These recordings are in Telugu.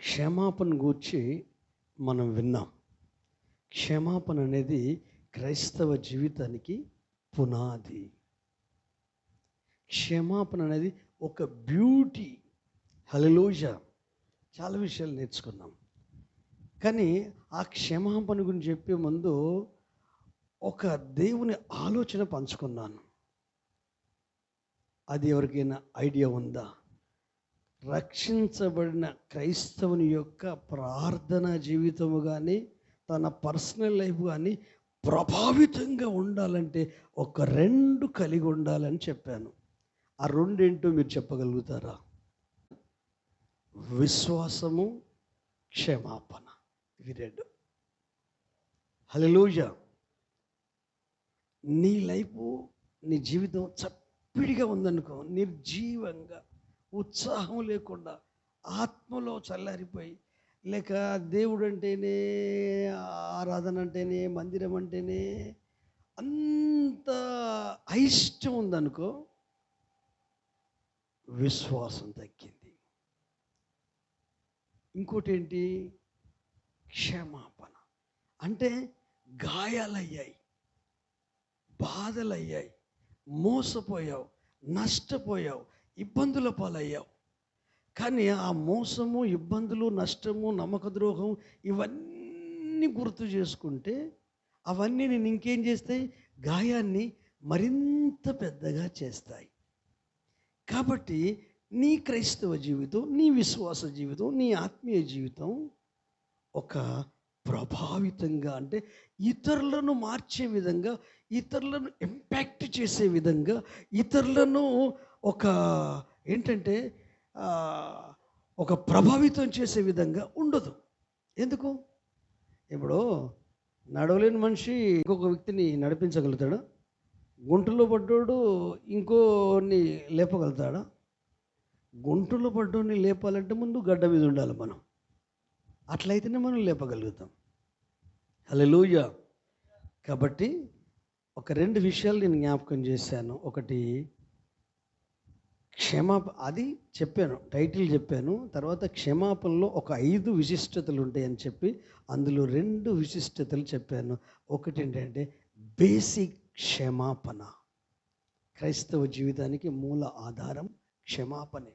క్షమాపణ గూర్చి మనం విన్నాం. క్షమాపణ అనేది క్రైస్తవ జీవితానికి పునాది. క్షమాపణ అనేది ఒక బ్యూటీ. హల్లెలూయా. చాలా విషయాలు నేర్చుకున్నాం. కానీ ఆ క్షమాపణ గురించి చెప్పే ముందు ఒక దేవుని ఆలోచన పంచుకున్నాను. అది ఎవరికైనా ఐడియా ఉందా? రక్షించబడిన క్రైస్తవుని యొక్క ప్రార్థన జీవితము కానీ తన పర్సనల్ లైఫ్ కానీ ప్రభావితంగా ఉండాలంటే ఒక రెండు కలిగి ఉండాలని చెప్పాను. ఆ రెండేంటో మీరు చెప్పగలుగుతారా? విశ్వాసము, క్షమాపణ. ఇవి రెండు. హల్లెలూయా. నీ లైఫ్, నీ జీవితం చప్పిడిగా ఉందనుకో, నిర్జీవంగా, ఉత్సాహం లేకుండా, ఆత్మలో చల్లారిపోయి, లేక దేవుడు అంటేనే, ఆరాధన అంటేనే, మందిరం అంటేనే అంత అయిష్టం ఉందనుకో, విశ్వాసం తగ్గింది. ఇంకోటి ఏంటి? క్షమాపణ అంటే గాయాలయ్యాయి, బాధలయ్యాయి, మోసపోయావు, నష్టపోయావు, ఇబ్బందుల పాలయ్యావు. కానీ ఆ మోసము, ఇబ్బందులు, నష్టము, నమ్మక ద్రోహం ఇవన్నీ గుర్తు చేసుకుంటే అవన్నీ నేను ఇంకేం చేస్తాయి? గాయాన్ని మరింత పెద్దగా చేస్తాయి. కాబట్టి నీ క్రైస్తవ జీవితం, నీ విశ్వాస జీవితం, నీ ఆత్మీయ జీవితం ఒక ప్రభావితంగా, అంటే ఇతరులను మార్చే విధంగా, ఇతరులను ఇంపాక్ట్ చేసే విధంగా, ఇతరులను ఒక ఏంటంటే ఒక ప్రభావితం చేసే విధంగా ఉండదు. ఎందుకు? ఇప్పుడు నడవలేని మనిషి ఇంకొక వ్యక్తిని నడిపించగలుగుతాడా? గుంటలో పడ్డోడు ఇంకోని లేపగలుగుతాడా? గుంటలో పడ్డోని లేపాలంటే ముందు గడ్డ మీద ఉండాలి మనం. అట్లయితేనే మనం లేపగలుగుతాం. హల్లెలూయా. కాబట్టి ఒక రెండు విషయాలు నేను జ్ఞాపకం చేశాను. ఒకటి అది చెప్పాను, టైటిల్ చెప్పాను. తర్వాత క్షమాపణలో ఒక 5 విశిష్టతలు ఉంటాయని చెప్పి అందులో 2 విశిష్టతలు చెప్పాను. ఒకటి ఏంటంటే బేసిక్ క్షమాపణ. క్రైస్తవ జీవితానికి మూల ఆధారం క్షమాపణే.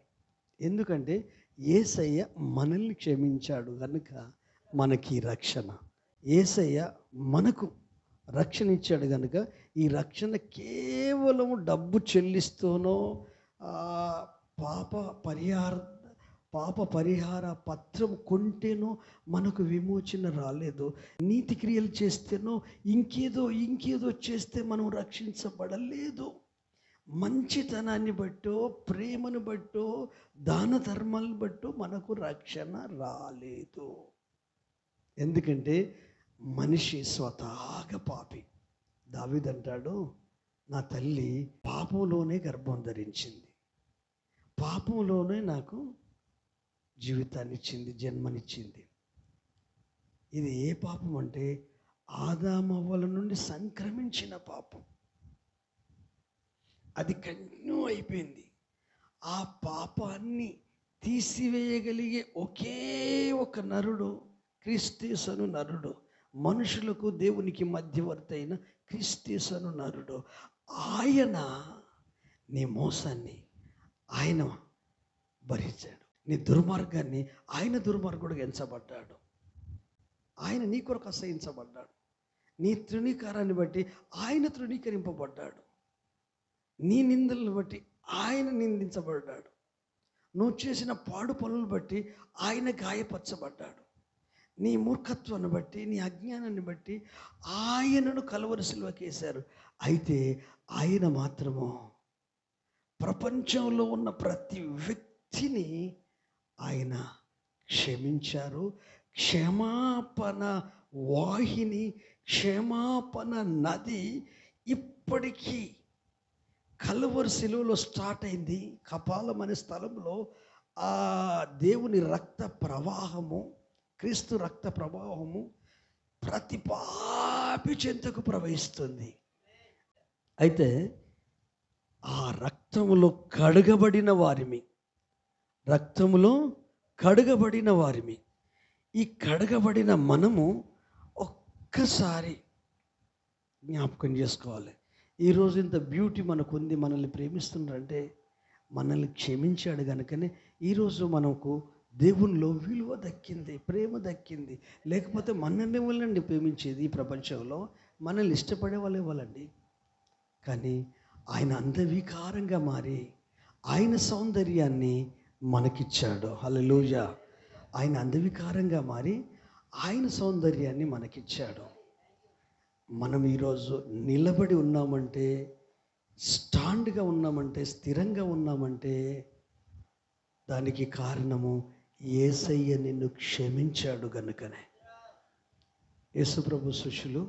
ఎందుకంటే యేసయ్య మనల్ని క్షమించాడు కనుక మనకి రక్షణ. యేసయ్య మనకు రక్షణ ఇచ్చాడు కనుక ఈ రక్షణ కేవలం డబ్బు చెల్లిస్తూనో, పాప పరిహార పత్రం కొంటేనో మనకు విమోచన రాలేదు. నీతి క్రియలు చేస్తేనో, ఇంకేదో చేస్తే మనం రక్షించబడలేదు. మంచితనాన్ని బట్టో, ప్రేమను బట్టో, దాన ధర్మాలను బట్టో మనకు రక్షణ రాలేదు. ఎందుకంటే మనిషి స్వతహాగా పాపి. దావీదు అంటాడు, నా తల్లి పాపంలోనే గర్భం ధరించింది, పాపంలోనే నాకు జీవితాన్ని ఇచ్చింది, జన్మనిచ్చింది. ఇది ఏ పాపం అంటే ఆదామవ్వల నుండి సంక్రమించిన పాపం. అది కంటిన్యూ అయిపోయింది. ఆ పాపాన్ని తీసివేయగలిగే ఒకే ఒక నరుడు క్రీస్తు అను నరుడు. మనుషులకు దేవునికి మధ్యవర్తి అయిన క్రీస్తు అను నరుడు. ఆయన నీ మోసాన్ని ఆయన భరించాడు, నీ దుర్మార్గాన్ని ఆయన దుర్మార్గుడుగా ఎంచబడ్డాడు. ఆయన నీ కొరకు అసహించబడ్డాడు. నీ తృణీకారాన్ని బట్టి ఆయన తృణీకరింపబడ్డాడు. నీ నిందలను బట్టి ఆయన నిందించబడ్డాడు. నువ్వు చేసిన పాడు పనులను బట్టి ఆయన గాయపరచబడ్డాడు. నీ మూర్ఖత్వాన్ని బట్టి, నీ అజ్ఞానాన్ని బట్టి ఆయనను కలువరి సిలువకి వేశారు. అయితే ఆయన మాత్రము ప్రపంచంలో ఉన్న ప్రతి వ్యక్తిని ఆయన క్షమించారు. క్షమాపణ వాహిని, క్షమాపణ నది ఇప్పటికీ కలువరి సిలువలో స్టార్ట్ అయింది. కపాలం అనే స్థలంలో ఆ దేవుని రక్త ప్రవాహము, క్రీస్తు రక్త ప్రవాహము ప్రతి పాపి చెంతకు ప్రవహిస్తుంది. అయితే ఆ రక్తములో కడగబడిన వారిమి, రక్తములో కడగబడిన వారిమి. ఈ కడగబడిన మనము ఒక్కసారి జ్ఞాపకం చేసుకోవాలి. ఈరోజు ఇంత బ్యూటీ మనకుంది, మనల్ని ప్రేమిస్తున్నారంటే మనల్ని క్షమించాడు కనుకనే ఈరోజు మనకు దేవునిలో విలువ దక్కింది, ప్రేమ దక్కింది. లేకపోతే మనల్ని వాళ్ళండి ప్రేమించేది ఈ ప్రపంచంలో, మనల్ని ఇష్టపడే వాళ్ళే వాళ్ళండి. కానీ ఆయన అందవికారంగా మారి ఆయన సౌందర్యాన్ని మనకిచ్చాడు. హల్లెలూయా. ఆయన అందవికారంగా మారి ఆయన సౌందర్యాన్ని మనకిచ్చాడు. మనం ఈరోజు నిలబడి ఉన్నామంటే, స్టాండ్గా ఉన్నామంటే, స్థిరంగా ఉన్నామంటే దానికి కారణము యేసయ్య నిన్ను క్షమించాడు గనుకనే. యేసుప్రభు శిష్యులు,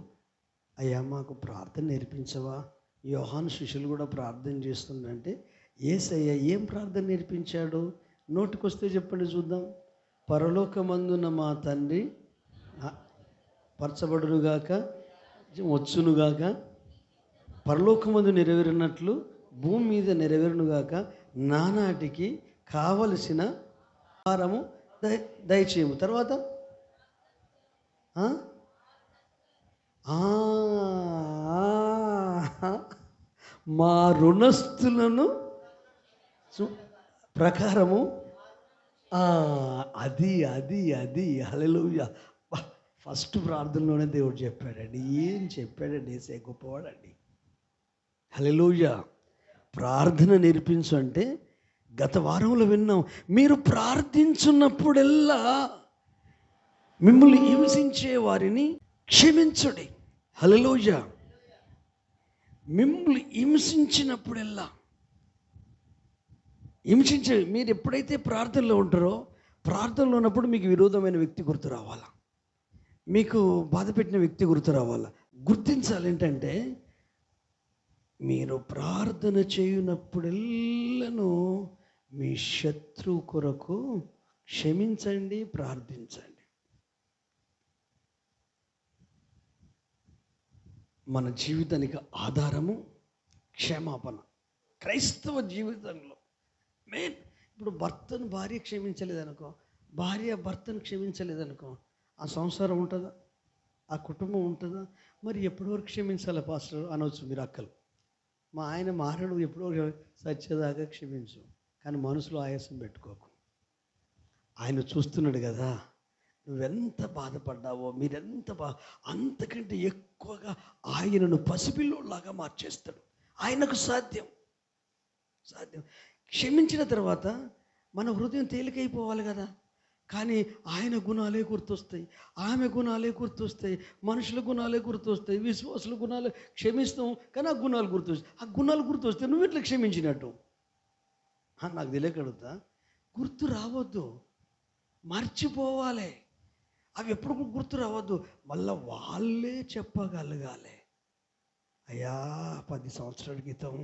అయ్యా మాకు ప్రార్థన నేర్పించవా? యోహాను శిష్యులు కూడా ప్రార్థన చేస్తుందంటే యేసయ్య ఏం ప్రార్థన నేర్పించాడు? నోటికొస్తే చెప్పండి చూద్దాం. పరలోకమందున మా తండ్రి పరచబడునుగాక, వచ్చునుగాక, పరలోకమందు నెరవేరినట్లు భూమి మీద నెరవేరునుగాక, నానాటికి కావలసిన ఆహారము దయచేయము. తర్వాత మా రుణస్థులను ప్రకారము అది అది అది హల్లెలూయా. ఫస్ట్ ప్రార్థనలోనే దేవుడు చెప్పాడండి. ఏం చెప్పాడండి? యేసే గొప్పవాడండి. హల్లెలూయా. ప్రార్థన నేర్పించు అంటే గత వారంలో విన్నాం. మీరు ప్రార్థించున్నప్పుడెల్లా మిమ్మల్ని హింసించే వారిని క్షమించుడి. హల్లెలూయా. మిమ్మల్ని హింసించినప్పుడెల్లా మీరు ఎప్పుడైతే ప్రార్థనలో ఉంటారో, ప్రార్థనలో ఉన్నప్పుడు మీకు విరోధమైన వ్యక్తి గుర్తు రావాలా, మీకు బాధ పెట్టిన వ్యక్తి గుర్తు రావాలా. గుర్తించాలి ఏంటంటే, మీరు ప్రార్థన చేయునప్పుడెల్లను మీ శత్రువు కొరకు క్షమించండి, ప్రార్థించండి. మన జీవితానికి ఆధారము క్షమాపణ. క్రైస్తవ జీవితంలో మెయిన్. ఇప్పుడు భర్తను భార్య క్షమించలేదనుకో, భార్య భర్తను క్షమించలేదనుకో, ఆ సంసారం ఉంటుందా? ఆ కుటుంబం ఉంటుందా? మరి ఎప్పటివరకు క్షమించాలి పాస్టర్ అనవచ్చు మీరు అక్కలు. మా ఆయన మారడు, ఎప్పుడో సత్యదాకా క్షమించు, కానీ మనసులో ఆయాసం పెట్టుకోకు. ఆయన చూస్తున్నాడు కదా నువ్వెంత బాధపడ్డావో, మీరెంత అంతకంటే ఎక్కువగా ఆయనను పసిపిల్లోలాగా మార్చేస్తాడు. ఆయనకు సాధ్యం. క్షమించిన తర్వాత మన హృదయం తేలికైపోవాలి కదా. కానీ ఆయన గుణాలే గుర్తొస్తాయి, ఆమె గుణాలే గుర్తొస్తాయి, మనుషుల గుణాలే గుర్తొస్తాయి, విశ్వాసుల గుణాలు. క్షమిస్తాం కానీ ఆ గుణాలు గుర్తొస్తాయి. ఆ గుణాలు గుర్తొస్తే నువ్వు ఎట్లా క్షమించినట్టు? నాకు తెలియకడుగుతా. గుర్తు రావద్దు, మర్చిపోవాలి. అవి ఎప్పుడు గుర్తు రావద్దు. మళ్ళీ వాళ్ళే చెప్పగలగాలి, అయ్యా 10 సంవత్సరాల క్రితం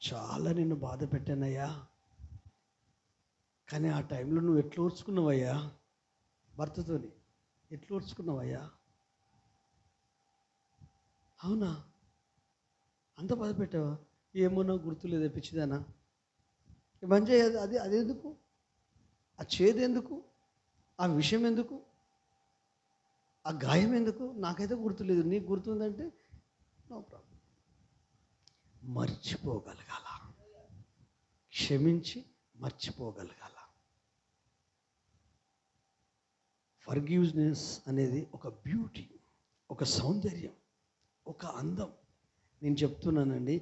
చాలా నిన్ను బాధ పెట్టానయ్యా, కానీ ఆ టైంలో నువ్వు ఎట్లా ఓర్చుకున్నావయ్యా, భర్తతోని ఎట్లా ఓర్చుకున్నావయ్యా? అవునా, అంత బాధ పెట్టావా? ఏమో నాకు గుర్తులేదు, పిచ్చిదానా. మంచి అది అదెందుకు? ఆ చేదు ఎందుకు? ఆ విషయం ఎందుకు? ఆ గాయం ఎందుకు? నాకైతే గుర్తులేదు, నీకు గుర్తుందంటే నో ప్రాబ్లం. మర్చిపోగలగాల, క్షమించి మర్చిపోగలగాల. ఫర్గివ్నెస్ అనేది ఒక బ్యూటీ, ఒక సౌందర్యం, ఒక అందం. నేను చెప్తున్నానండి,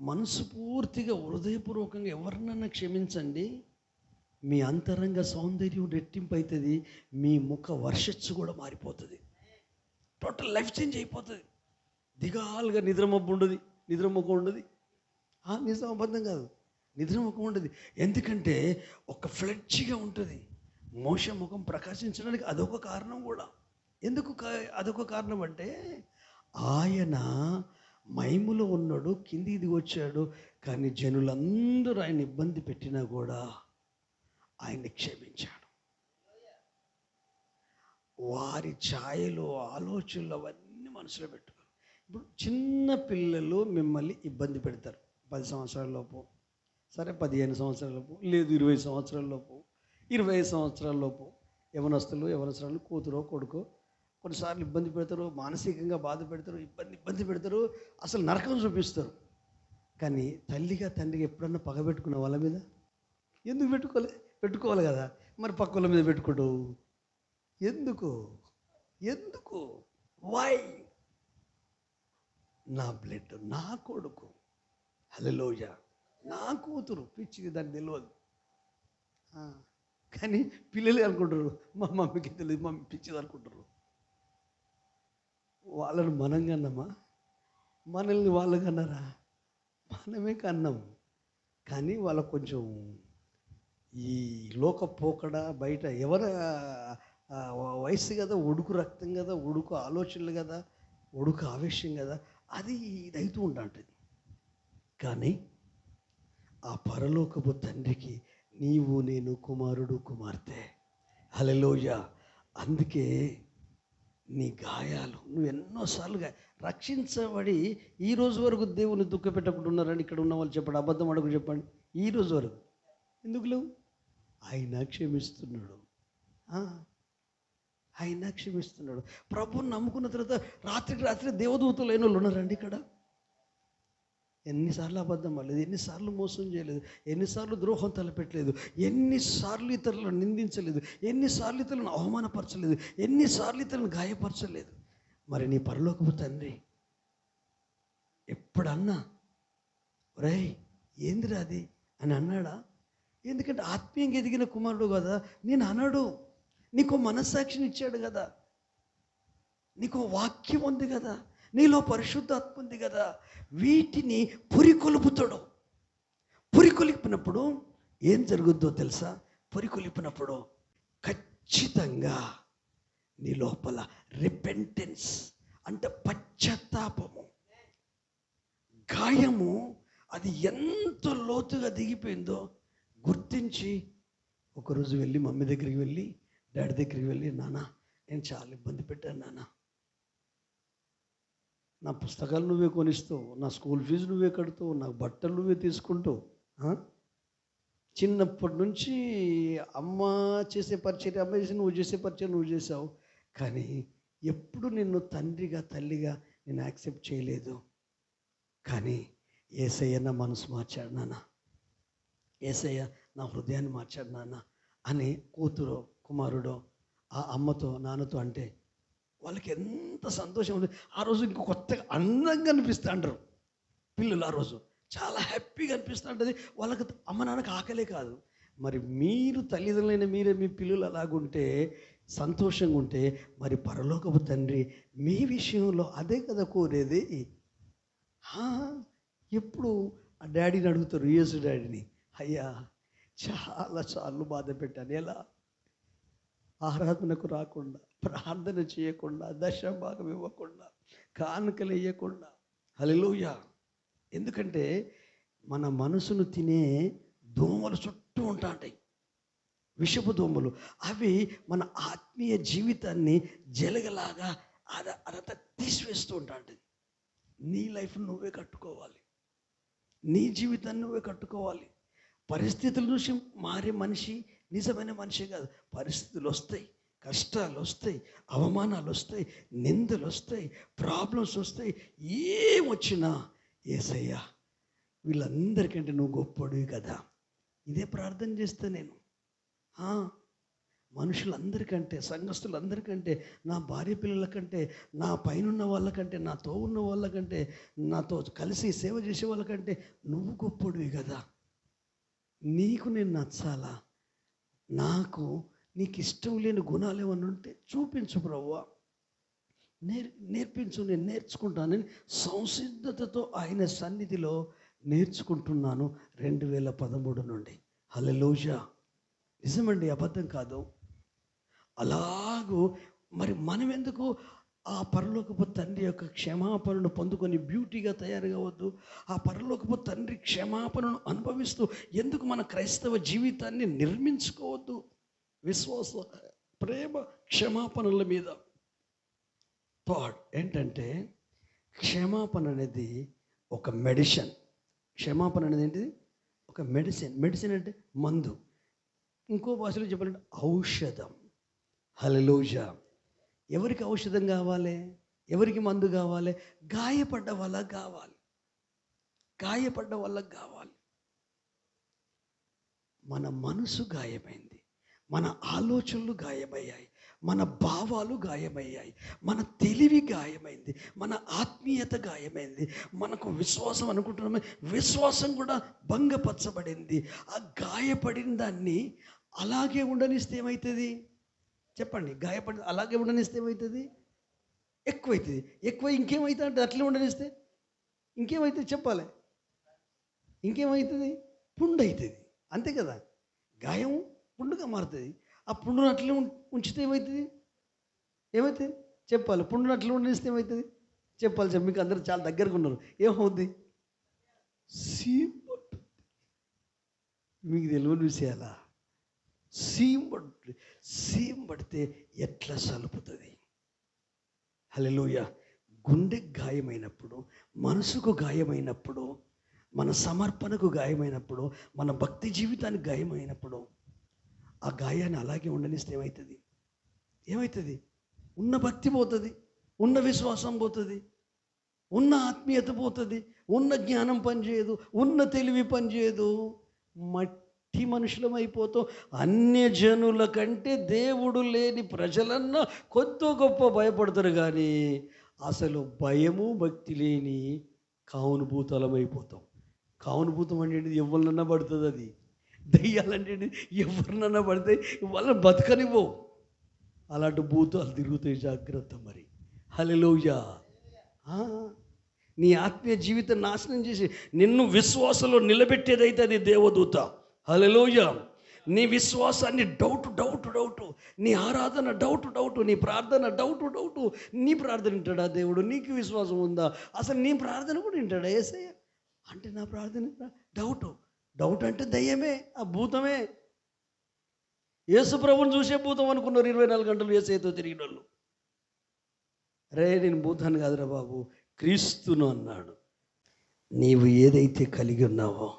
మనసు పూర్తిగా హృదయపూర్వకంగా ఎవరినన్నా క్షమించండి, మీ అంతరంగ సౌందర్యం రెట్టింపు అవుతుంది, మీ ముఖ వర్షస్సు కూడా మారిపోతుంది, టోటల్ లైఫ్ చేంజ్ అయిపోతుంది. దిగాలుగా నిద్రమబ్బు ఉండదు, నిద్రముఖం ఉండదు. నిజం అబద్ధం కాదు, నిద్రముఖం ఉండదు. ఎందుకంటే ఒక ఫ్లెడ్జిగా ఉంటుంది. మోషే ముఖం ప్రకాశించడానికి అదొక కారణం కూడా. ఎందుకు అదొక కారణం అంటే, ఆయన మహిమలో ఉన్నాడు, కిందికి దిగి వచ్చాడు, కానీ జనులందరూ ఆయన ఇబ్బంది పెట్టినా కూడా ఆయన్ని క్షమించాడు. వారి ఛాయలు, ఆలోచనలు అవన్నీ మనసులో పెట్టుకోరు. ఇప్పుడు చిన్న పిల్లలు మిమ్మల్ని ఇబ్బంది పెడతారు 10 సంవత్సరాల లోపు, సరే 15 సంవత్సరాల లోపు, లేదు 20 సంవత్సరాల లోపు. 25 సంవత్సరాల లోపు యవనస్తురాలు కూతురో కొడుకో కొన్నిసార్లు ఇబ్బంది పెడతారు, మానసికంగా బాధ పెడతారు, ఇబ్బంది పెడతారు, అసలు నరకం చూపిస్తారు. కానీ తల్లిగా తండ్రిగా ఎప్పుడన్నా పగ పెట్టుకున్న వాళ్ళ మీద? ఎందుకు పెట్టుకోవాలి కదా. మరి పక్కల మీద పెట్టుకోడు ఎందుకు? వై? నా బ్లడ్, నా కొడుకు, హల్లెలూయా, నా కూతురు, పిచ్చిది దానికి తెలియదు. కానీ పిల్లలు అనుకుంటారు మా మమ్మీకి తెలియదు, మమ్మీ పిచ్చిది అనుకుంటారు. వాళ్ళను మనం కన్నామా? మనల్ని వాళ్ళు కన్నారా? మనమే కన్నాం. కానీ వాళ్ళకు కొంచెం ఈ లోక పోకడ బయట ఎవరు వయసు కదా, ఉడుకు రక్తం కదా, ఉడుకు ఆలోచనలు కదా, ఉడుకు ఆవేశం కదా, అది ఇదైతూ ఉంటుంది. కానీ ఆ పరలోకపు తండ్రికి నీవు నేను కుమారుడు కుమార్తె, హల్లెలూయా. అందుకే నీ గాయాలు నువ్వు ఎన్నోసార్లుగా రక్షించబడి ఈ రోజు వరకు దేవుని దుఃఖ పెట్టకుండా ఉన్నారని ఇక్కడ ఉన్న వాళ్ళు చెప్పండి, అబద్ధం అడుగు చెప్పండి. ఈ రోజు వరకు ఎందుకు లేవు? ఆయన క్షమిస్తున్నాడు, ఆయన క్షమిస్తున్నాడు. ప్రభువుని నమ్ముకున్న తర్వాత రాత్రి దేవదూతలు అయిన వాళ్ళు ఉన్నారండి ఇక్కడ. ఎన్నిసార్లు అబద్ధం అవ్వలేదు, ఎన్నిసార్లు మోసం చేయలేదు, ఎన్నిసార్లు ద్రోహం తలపెట్టలేదు, ఎన్నిసార్లు ఇతరులను నిందించలేదు, ఎన్నిసార్లు ఇతరులను అవమానపరచలేదు, ఎన్నిసార్లు ఇతరులను గాయపరచలేదు. మరి నీ పరలోకపు తండ్రి ఎప్పుడన్నా ఒరేయ్ ఏందిరా అది అని అన్నాడా? ఎందుకంటే ఆత్మీయంగా ఎదిగిన కుమారుడు కదా. నేను అన్నాడు, నీకు మనస్సాక్షిని ఇచ్చాడు కదా, నీకు వాక్యం ఉంది కదా, నీలో పరిశుద్ధాత్మ ఉంది కదా. వీటిని పురికొలుపుతాడు. పురికొలిపినప్పుడు ఏం జరుగుద్దో తెలుసా? పురికొలిపినప్పుడు ఖచ్చితంగా నీ లోపల రిపెంటెన్స్ అంటే పశ్చాత్తాపము, గాయము అది ఎంత లోతుగా దిగిపోయిందో గుర్తించి ఒకరోజు వెళ్ళి మమ్మీ దగ్గరికి వెళ్ళి డాడీ దగ్గరికి వెళ్ళి, నాన్న నేను చాలా ఇబ్బంది పెట్టాను నాన్న, నా పుస్తకాలు నువ్వే కొనిస్తావు, నా స్కూల్ ఫీజు నువ్వే కడుతావు, నాకు బట్టలు నువ్వే తీసుకుంటావు, చిన్నప్పటి నుంచి అమ్మ చేసే పరిచయం అమ్మ చేసి నువ్వు చేసే పరిచయం నువ్వు చేసావు, కానీ ఎప్పుడు నిన్ను తండ్రిగా తల్లిగా నేను యాక్సెప్ట్ చేయలేదు. కానీ యేసయ్య నా మనసు మార్చాడు నాన్న, యేసయ్య నా హృదయాన్ని మార్చాడు నాన్న అని కూతురు కుమారుడు ఆ అమ్మతో నాన్నతో అంటే వాళ్ళకి ఎంత సంతోషం ఉంది. ఆ రోజు ఇంకో కొత్తగా అందంగా అనిపిస్తూ అంటారు పిల్లలు. ఆ రోజు చాలా హ్యాపీగా అనిపిస్తూ ఉంటుంది వాళ్ళకి. అమ్మ నాన్నకి ఆకలే కాదు. మరి మీరు తల్లిదండ్రులైన మీరే మీ పిల్లలు అలాగుంటే సంతోషంగా ఉంటే మరి పరలోకపు తండ్రి మీ విషయంలో అదే కదా కోరేది. ఎప్పుడు ఆ డాడీని అడుగుతారు, యేసు డాడీని, అయ్యా చాలాసార్లు బాధ పెట్టాను, ఎలా ఆరాధనకు రాకుండా, ప్రార్థన చేయకుండా, దశభాగం ఇవ్వకుండా, కానుకలు వేయకుండా. హల్లెలూయా. ఎందుకంటే మన మనసును తినే దోమలు చుట్టూ ఉంటాయి, విషపు దోమలు. అవి మన ఆత్మీయ జీవితాన్ని జలగలాగా అదంతా తీసివేస్తూ ఉంటాయి. నీ లైఫ్ నువ్వే కట్టుకోవాలి, నీ జీవితాన్ని నువ్వే కట్టుకోవాలి. పరిస్థితుల నుంచి మారే మనిషి నిజమైన మనిషి కాదు. పరిస్థితులు వస్తాయి, కష్టాలు వస్తాయి, అవమానాలు వస్తాయి, నిందలు వస్తాయి, ప్రాబ్లమ్స్ వస్తాయి. ఏమొచ్చినా యేసయ్యా వీళ్ళందరికంటే నువ్వు గొప్పడివి కదా. ఇదే ప్రార్థన చేస్తా నేను. మనుషులందరికంటే, సంఘస్థులందరికంటే, నా భార్య పిల్లల కంటే, నా పైనున్న వాళ్ళకంటే, నాతో ఉన్న వాళ్ళకంటే, నాతో కలిసి సేవ చేసే వాళ్ళకంటే నువ్వు గొప్పడివి కదా. నీకు నేను నచ్చాలా? నాకు నీకు ఇష్టం లేని గుణాలు ఏమన్నా ఉంటే చూపించు ప్రభువా, నేర్పించు, నేను నేర్చుకుంటానని సంసిద్ధతతో ఆయన సన్నిధిలో నేర్చుకుంటున్నాను 2013 నుండి. హల్లెలూయా. నిజమండి, అబద్ధం కాదు. అలాగూ మరి మనం ఎందుకు ఆ పరలోకపు తండ్రి యొక్క క్షమాపణను పొందుకొని బ్యూటీగా తయారు కావద్దు? ఆ పరలోకపు తండ్రి క్షమాపణను అనుభవిస్తూ ఎందుకు మన క్రైస్తవ జీవితాన్ని నిర్మించుకోవద్దు? విశ్వాస, ప్రేమ, క్షమాపణల మీద థాట్ ఏంటంటే, క్షమాపణ అనేది ఒక మెడిసిన్. క్షమాపణ అనేది ఏంటిది? ఒక మెడిసిన్. మెడిసిన్ అంటే మందు. ఇంకో భాషలో చెప్పాలంటే ఔషధం. హల్లెలూయా. ఎవరికి ఔషధం కావాలి? ఎవరికి మందు కావాలి? గాయపడ్డ వాళ్ళకి కావాలి. గాయపడ్డ వాళ్ళకి కావాలి. మన మనసు గాయమైంది, మన ఆలోచనలు గాయమయ్యాయి, మన భావాలు గాయమయ్యాయి, మన తెలివి గాయమైంది, మన ఆత్మీయత గాయమైంది, మనకు విశ్వాసం అనుకుంటున్నామే, విశ్వాసం కూడా భంగపరచబడింది. ఆ గాయపడిన దాన్ని అలాగే ఉండనిస్తే ఏమవుతుంది చెప్పండి? గాయపడి అలాగే ఉండనిస్తే ఏమవుతుంది? ఎక్కువైతుంది. ఎక్కువ ఇంకేమవుతుంది అంటే అట్లే ఉండనిస్తే ఇంకేమవుతుంది చెప్పాలి? ఇంకేమవుతుంది? పుండు అవుతుంది. అంతే కదా? గాయం పుండుగా మారుతుంది. ఆ పుండును అట్లే ఉంచితే ఏమవుతుంది? ఏమవుతుంది చెప్పాలి? పుండును అట్లే ఉండనిస్తే ఏమవుతుంది చెప్పాలి? మీకు అందరూ చాలా దగ్గరకు ఉన్నారు. ఏమవుద్ది? సీమ్ పడుతుంది. మీకు తెలియని విషయాలా? సీమ్ పడితే ఎట్లా సలుపుతుంది? హల్లెలూయా. గుండె గాయమైనప్పుడు, మనసుకు గాయమైనప్పుడు, మన సమర్పణకు గాయమైనప్పుడు, మన భక్తి జీవితానికి గాయమైనప్పుడు, ఆ గాయాన్ని అలాగే ఉండనిస్తే ఏమవుతుంది? ఉన్న భక్తి పోతుంది, ఉన్న విశ్వాసం పోతుంది, ఉన్న ఆత్మీయత పోతుంది, ఉన్న జ్ఞానం పనిచేయదు, ఉన్న తెలివి పనిచేయదు. మట్టి మనుషులం అయిపోతాం. అన్యజనుల కంటే దేవుడు లేని ప్రజలన్నా కొద్ది గొప్ప భయపడతారు, కానీ అసలు భయము భక్తి లేని కావునుభూతలం అయిపోతాం. కావునుభూతం అంటే ఎవరినన్నా పడుతుంది. అది దెయ్యాలంటే ఎవరినన్నా పడితే వాళ్ళని బతకనివ్వవు. అలాంటి భూతాలు తిరుగుతాయి. జాగ్రత్త మరి. హల్లెలూయా. నీ ఆత్మీయ జీవితం నాశనం చేసి నిన్ను విశ్వాసంలో నిలబెట్టేదైతే అది దేవదూత. హల్లెలూయా. నీ విశ్వాసాన్ని డౌట్, నీ ఆరాధన డౌట్, నీ ప్రార్థన డౌట్. నీ ప్రార్థన వింటాడా దేవుడు? నీకు విశ్వాసం ఉందా? అసలు నీ ప్రార్థన కూడా వింటాడా యేసయ్య? అంటే నా ప్రార్థన డౌట్ అంటే దయ్యమే, ఆ భూతమే. యేసు ప్రభువుని చూసే భూతం అనుకున్నారు 24 గంటలు యేసయ్యతో తిరిగిన వాళ్ళు. రే, నేను భూతాన్ని కాదురా బాబు, క్రీస్తును అన్నాడు. నీవు ఏదైతే కలిగి ఉన్నావో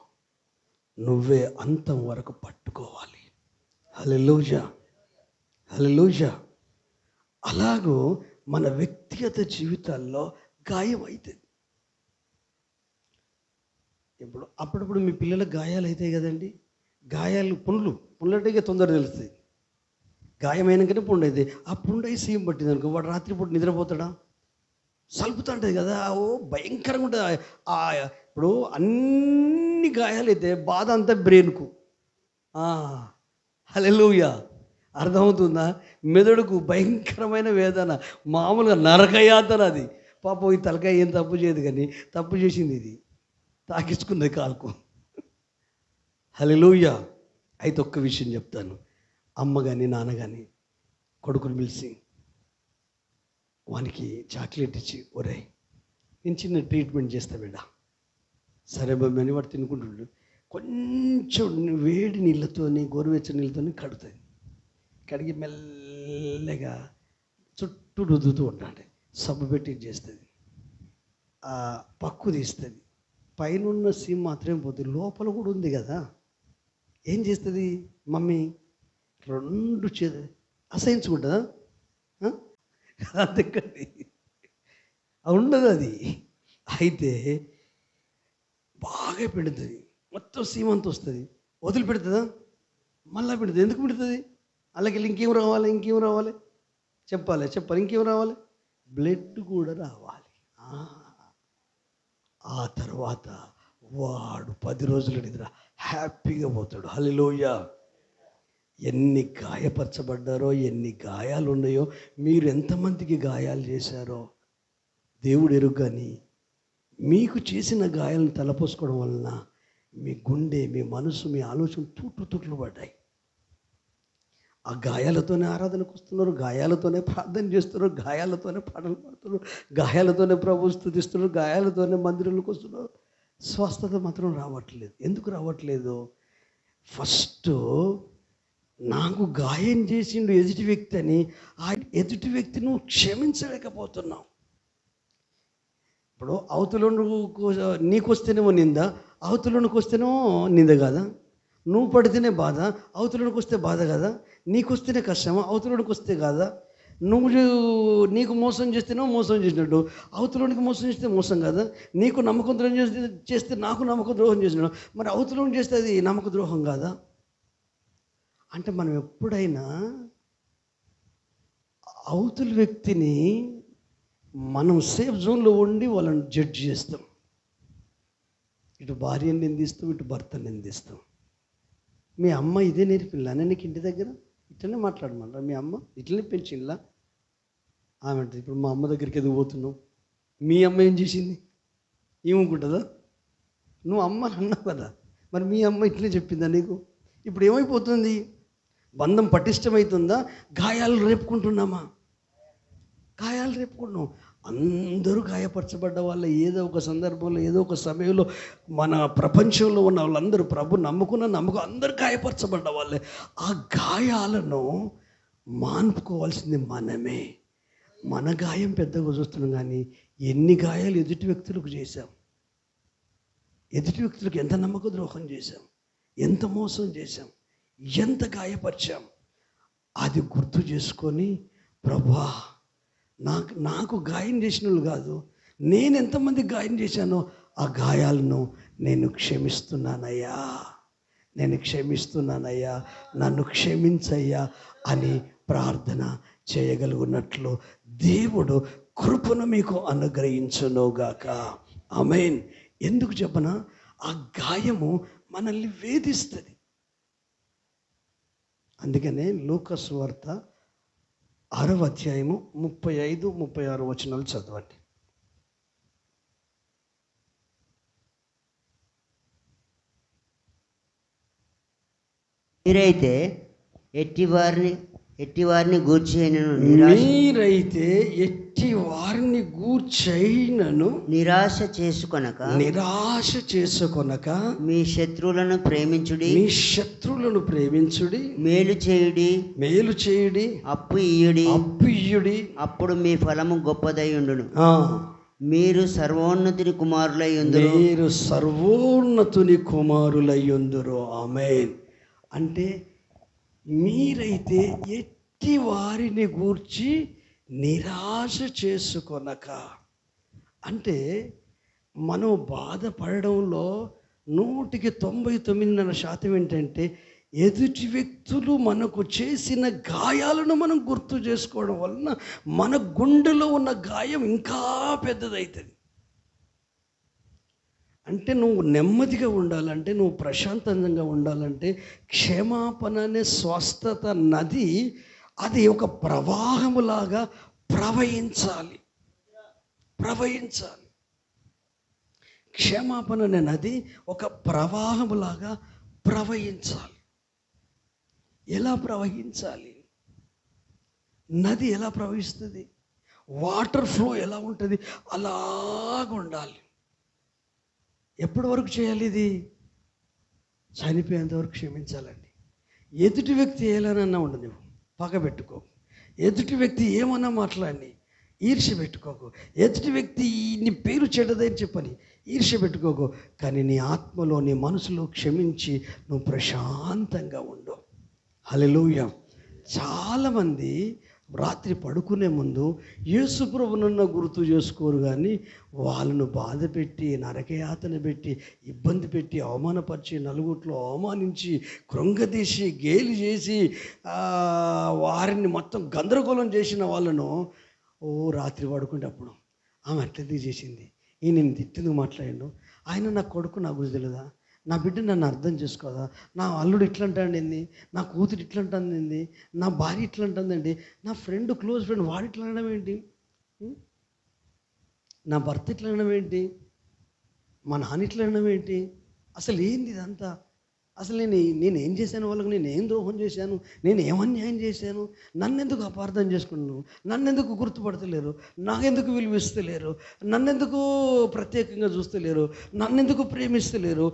నువ్వే అంతం వరకు పట్టుకోవాలి. హల్లెలూయా. అలాగూ మన వ్యక్తిగత జీవితాల్లో గాయం అవుతుంది. ఇప్పుడు అప్పుడప్పుడు మీ పిల్లలకు గాయాలు అవుతాయి కదండి. గాయాలు పుండ్లంటే తొందరగా తెలుస్తాయి. గాయమైనాకనే పుండు అవుతాయి. ఆ పుండు అయి సీమ్ పట్టింది అనుకో, వాడు రాత్రిపూట నిద్రపోతాడా? సలుపుతా ఉంటుంది కదా, భయంకరంగా ఉంటుంది. ఇప్పుడు అన్ని గాయాలు అయితే బాధ అంతా బ్రెయిన్కు. హల్లెలూయా. అర్థమవుతుందా? మెదడుకు భయంకరమైన వేదన, మామూలుగా నరకయాతన అది. పాపం ఈ తలకాయ ఏం తప్పు చేయదు, కానీ తప్పు చేసింది ఇది, తాకించుకున్నది కాలుకు. హల్లెలూయా. అయితే ఒక్క విషయం చెప్తాను. అమ్మ కానీ నాన్న కానీ కొడుకుని పిలిచి వానికి చాక్లెట్ ఇచ్చి, ఒరే నేను చిన్న ట్రీట్మెంట్ చేస్తా బిడ్డ, సరే మమ్మీ అని వాడు తినుకుంటుండు. కొంచెం వేడి నీళ్ళతోని, గోరువెచ్చని నీళ్ళతోని కడుతుంది. కడిగి మెల్లగా చుట్టూ రుద్దుతూ ఉంటాడు. సబ్బు పెట్టి చేస్తుంది. పక్కు తీస్తుంది. పైన సీమ్ మాత్రమే పోతుంది, లోపల కూడా ఉంది కదా. ఏం చేస్తుంది మమ్మీ? 2 అసహించుకుంటుందా? అందుకని ఉండదు అది. అయితే బాగా పెడుతుంది, మొత్తం సీమంత వస్తుంది, వదిలిపెడుతుందా? మళ్ళీ పెడుతుంది. ఎందుకు పెడుతుంది? అలాగే ఇంకేం రావాలి చెప్పాలి. ఇంకేం రావాలి? బ్లడ్ కూడా రావాలి. ఆ తర్వాత వాడు 10 రోజుల నిద్ర హ్యాపీగా పోతాడు. హల్లెలూయా. ఎన్ని గాయపరచబడ్డారో, ఎన్ని గాయాలు ఉన్నాయో, మీరు ఎంతమందికి గాయాలు చేశారో దేవుడు ఎరుగు. కానీ మీకు చేసిన గాయాలను తలపోసుకోవడం వలన మీ గుండె, మీ మనసు, మీ ఆలోచన తూట్లు పడ్డాయి. ఆ గాయాలతోనే ఆరాధనకు వస్తున్నారు, గాయాలతోనే ప్రార్థన చేస్తున్నారు, గాయాలతోనే పాటలు పాడుతున్నారు, గాయాలతోనే ప్రభువు స్తుతిస్తున్నారు, గాయాలతోనే మందిరంలోకి వస్తున్నారు. స్వస్థత మాత్రం రావట్లేదు. ఎందుకు రావట్లేదు? ఫస్ట్ నాకు గాయం చేసిండు ఎదుటి వ్యక్తి అని ఆ ఎదుటి వ్యక్తి నువ్వు క్షమించలేకపోతున్నావు. ఇప్పుడు అవతల నీకు వస్తేనేమో నింద, అవతలకి వస్తేనేమో నింద కాదా? నువ్వు పడితేనే బాధ, అవతలకి వస్తే బాధ కదా. నీకు వస్తేనే కష్టమా, అవతలకి వస్తే కాదా? నువ్వు నీకు మోసం చేస్తేనో మోసం చేసినట్టు, అవతలకి మోసం చేస్తే మోసం కదా. నీకు నమ్మకం ద్రోహం చేస్తే నాకు నమ్మకం ద్రోహం చేసినాడు, మరి అవతలని చేస్తే అది నమ్మక ద్రోహం కాదా? అంటే మనం ఎప్పుడైనా అవతల వ్యక్తిని మనం సేఫ్ జోన్లో ఉండి వాళ్ళని జడ్జ్ చేస్తాం. ఇటు భార్యని నిందిస్తాం, ఇటు భర్తని నిందిస్తాం. మీ అమ్మ ఇదే నేర్పిల్లా నీకు ఇంటి దగ్గర? ఇట్లనే మాట్లాడమన్నారా? మీ అమ్మ ఇట్లనే పెంచిల్లా? ఆమె అంటే ఇప్పుడు మా అమ్మ దగ్గరికి ఎదుగు పోతున్నావు, మీ అమ్మ ఏం చేసింది ఏమనుకుంటుందా? నువ్వు అమ్మ అన్నావు కదా, మరి మీ అమ్మ ఇట్లనే చెప్పిందా నీకు? ఇప్పుడు ఏమైపోతుంది? బంధం పటిష్టమవుతుందా? గాయాలు రేపుకుంటున్నామా? గాయాలు రేపుకుంటున్నాం. అందరూ గాయపరచబడ్డ వాళ్ళ ఏదో ఒక సందర్భంలో, ఏదో ఒక సమయంలో మన ప్రపంచంలో ఉన్న వాళ్ళందరూ ప్రభు నమ్మకం అందరూ గాయపరచబడ్డ వాళ్ళే. ఆ గాయాలను మానుకోవాల్సింది మనమే. మన గాయం పెద్దగా చూస్తున్నాం, కానీ ఎన్ని గాయాలు ఎదుటి వ్యక్తులకు చేశాం, ఎదుటి వ్యక్తులకు ఎంత నమ్మక ద్రోహం చేశాం, ఎంత మోసం చేశాం, ఎంత గాయపరిచాం. అది గుర్తు చేసుకొని ప్రభువా, నాకు గాయం చేసిన వాళ్ళు కాదు, నేను ఎంతమంది గాయం చేశానో ఆ గాయాలను నేను క్షమిస్తున్నానయ్యా, నన్ను క్షమించయ్యా అని ప్రార్థన చేయగలుగున్నట్లు దేవుడు కృపను మీకు అనుగ్రహించునుగాక. ఆమేన్. ఎందుకు చెప్పనా? ఆ గాయము మనల్ని వేధిస్తుంది. అందుకనే లూకా సువార్త 6వ అధ్యాయము 35, 36 వచనాలు చదవండి. మీరైతే ఎట్టివారిని గూర్చైనను నిరాశ చేసుకొనక మీ శత్రువులను ప్రేమించుడి, మేలు చేయుడి, అప్పు ఇయ్యుడి, అప్పుడు మీ ఫలము గొప్పదై ఉండును. మీరు సర్వోన్నతుని కుమారులై యుందురు. ఆమేన్. అంటే మీరైతే ఎట్టి వారిని గూర్చి నిరాశ చేసుకొనక, అంటే మనం బాధపడడంలో 99.9% ఏంటంటే ఎదుటి వ్యక్తులు మనకు చేసిన గాయాలను మనం గుర్తు చేసుకోవడం వలన మన గుండెలో ఉన్న గాయం ఇంకా పెద్దదవుతుంది. అంటే నువ్వు నెమ్మదిగా ఉండాలంటే, నువ్వు ప్రశాంతంగా ఉండాలంటే, క్షమాపణ అనే స్వస్థత నది అది ఒక ప్రవాహములాగా ప్రవహించాలి. క్షమాపణ అనే నది ఒక ప్రవాహములాగా ప్రవహించాలి. ఎలా ప్రవహించాలి? నది ఎలా ప్రవహిస్తుంది? వాటర్ ఫ్లో ఎలా ఉంటుంది? అలాగ ఉండాలి. ఎప్పటి వరకు చేయాలి ఇది? చనిపోయేంత వరకు క్షమించాలండి. ఎదుటి వ్యక్తి ఏలానన్నా ఉండదు, నువ్వు పగబెట్టుకోకు. ఎదుటి వ్యక్తి ఏమన్నా మాట్లాడి ఈర్ష్య పెట్టుకోకు. ఎదుటి వ్యక్తి నీ పేరు చెడ్డదని చెప్పని ఈర్ష్య పెట్టుకోకు. కానీ నీ ఆత్మలో, నీ మనసులో క్షమించి నువ్వు ప్రశాంతంగా ఉండు. హల్లెలూయా. చాలామంది రాత్రి పడుకునే ముందు యేసు ప్రభువునన్న గుర్తు చేసుకోరు, కానీ వాళ్ళను బాధ పెట్టి, నరకయాతన పెట్టి, ఇబ్బంది పెట్టి, అవమానపరిచి, నలుగుట్లో అవమానించి, కృంగదీసి, గేలి చేసి, వారిని మొత్తం గందరగోళం చేసిన వాళ్ళను రాత్రి పడుకునేటప్పుడు ఆమె అట్లెందుకు చేసింది, ఈ నేను తిట్టెందుకు మాట్లాడిండు, ఆయన నా కొడుకు నా గురించి తెలియదా, నా బిడ్డ నన్ను అర్థం చేసుకోదా, నా అల్లుడు ఇట్లా అంటాడండి, నా కూతురు ఇట్లా అంటుందండి, నా భార్య ఇట్లా అంటుందండి, నా ఫ్రెండ్, క్లోజ్ ఫ్రెండ్ వాడు ఇట్లా అనడం ఏంటి, నా భర్త ఇట్లా అనడం ఏంటి, మా నాన్న ఇట్లా అనడం ఏంటి, అసలు ఏంది ఇదంతా? అసలు నేను ఏం చేశాను వాళ్ళకి? నేను ఏం ద్రోహం చేశాను? నేను ఏమన్యాయం చేశాను? నన్నెందుకు అపార్థం చేసుకున్నాను? నన్నెందుకు గుర్తుపడతలేరు? నాకెందుకు విలువిస్తలేరు? నన్నెందుకు ప్రత్యేకంగా చూస్తలేరు? నన్నెందుకు ప్రేమిస్తలేరు?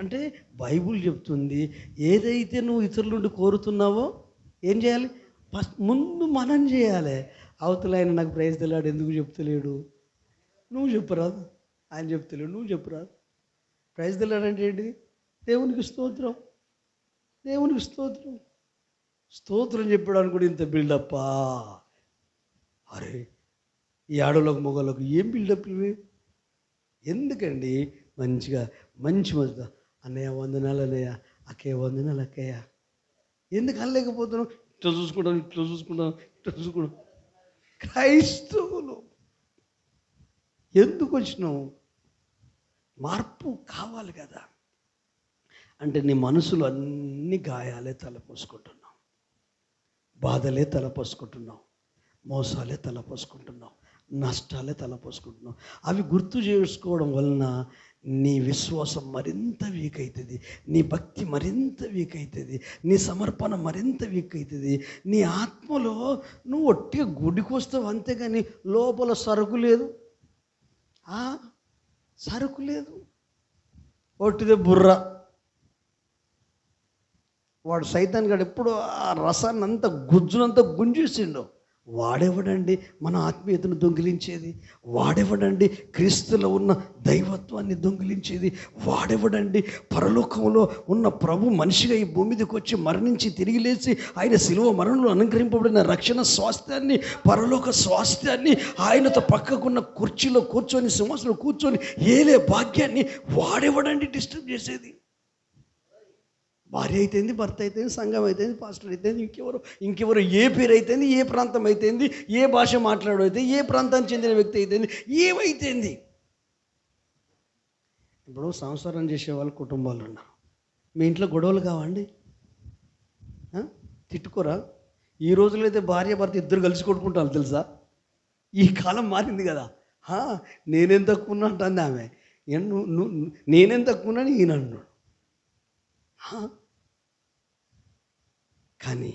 అంటే బైబుల్ చెప్తుంది, ఏదైతే నువ్వు ఇతరుల నుండి కోరుతున్నావో ఏం చేయాలి? ఫస్ట్ ముందు మనం చేయాలి. అవతల ఆయన నాకు ప్రైజ్ తెలియడు ఎందుకు చెప్తలేడు? నువ్వు చెప్పురాదు. ఆయన చెప్తలేడు, నువ్వు చెప్పురాదు. ప్రైజ్ తెలియడంటే ఏంటిది? దేవునికి స్తోత్రం. దేవునికి స్తోత్రం. స్తోత్రం చెప్పడానికి కూడా ఇంత బిల్డప్పా? అరే ఈ ఆడోళ్ళకు మొగలకు ఏం బిల్డప్ ఇవి? ఎందుకండి? మంచిగా మంచి అన్నయ్య వందనాలు అన్నయ్య, అక్కయ్య వందనాలు అక్కయ్య. ఎందుకు అనలేకపోతున్నాం? ఇట్లా చూసుకుంటాం, ఇట్లా చూసుకుంటాం, ఇట్లా చూసుకుంటాం. క్రైస్తవులు ఎందుకు వచ్చినావు? మార్పు కావాలి కదా. అంటే నీ మనసులో అన్ని గాయాలే తలపోసుకుంటున్నావు, బాధలే తలపోసుకుంటున్నావు, మోసాలే తలపోసుకుంటున్నావు, నష్టాలే తలపోసుకుంటున్నావు. అవి గుర్తు చేసుకోవడం వలన నీ విశ్వాసం మరింత వీక్ అవుతుంది, నీ భక్తి మరింత వీక్ అవుతుంది, నీ సమర్పణ మరింత వీక్ అవుతుంది. నీ ఆత్మలో నువ్వు ఒట్టిగా గుడికి వస్తావు అంతేగాని లోపల సరుకు లేదు, సరుకు లేదు. ఒట్టిదే బుర్ర. వాడు సైతాన్ గాడు ఎప్పుడు ఆ రసాన్ని అంతా గుజ్జునంతా గుంజేసిండు. వాడెవడండి మన ఆత్మీయతను దొంగిలించేది? వాడెవడండి క్రీస్తులో ఉన్న దైవత్వాన్ని దొంగిలించేది? వాడెవడండి పరలోకంలో ఉన్న ప్రభు మనిషిగా ఈ భూమి మీదకి వచ్చి మరణించి తిరిగి లేచి ఆయన శిలువ మరణంలో అనుగ్రహింపబడిన రక్షణ స్వాస్థ్యాన్ని, పరలోక స్వాస్థ్యాన్ని, ఆయనతో పక్కకున్న కుర్చీలో కూర్చొని సింహాసనంలో కూర్చొని ఏలే భాగ్యాన్ని వాడెవడండి డిస్టర్బ్ చేసేది? భార్య అయితేంది, భర్త అయితేంది, సంఘం అయితేంది, పాస్టర్ అయితేంది, ఇంకెవరు ఏ పేరు అయితేంది, ఏ ప్రాంతం అయితేంది, ఏ భాష మాట్లాడైతే, ఏ ప్రాంతానికి చెందిన వ్యక్తి అయితేంది, ఏమైతేంది. ఇప్పుడు సంసారం చేసే వాళ్ళ కుటుంబాలు ఉన్నారు. మీ ఇంట్లో గొడవలు కావండి? తిట్టుకోరా? ఈ రోజుల్లో అయితే భార్య భర్త ఇద్దరు కలిసి కొట్టుకుంటారు తెలుసా? ఈ కాలం మారింది కదా. నేనేం తక్కువ ఉన్నా అంటుంది ఆమె, నేనేం తక్కువ ఉన్నాను ఈయన అన్నాడు. కానీ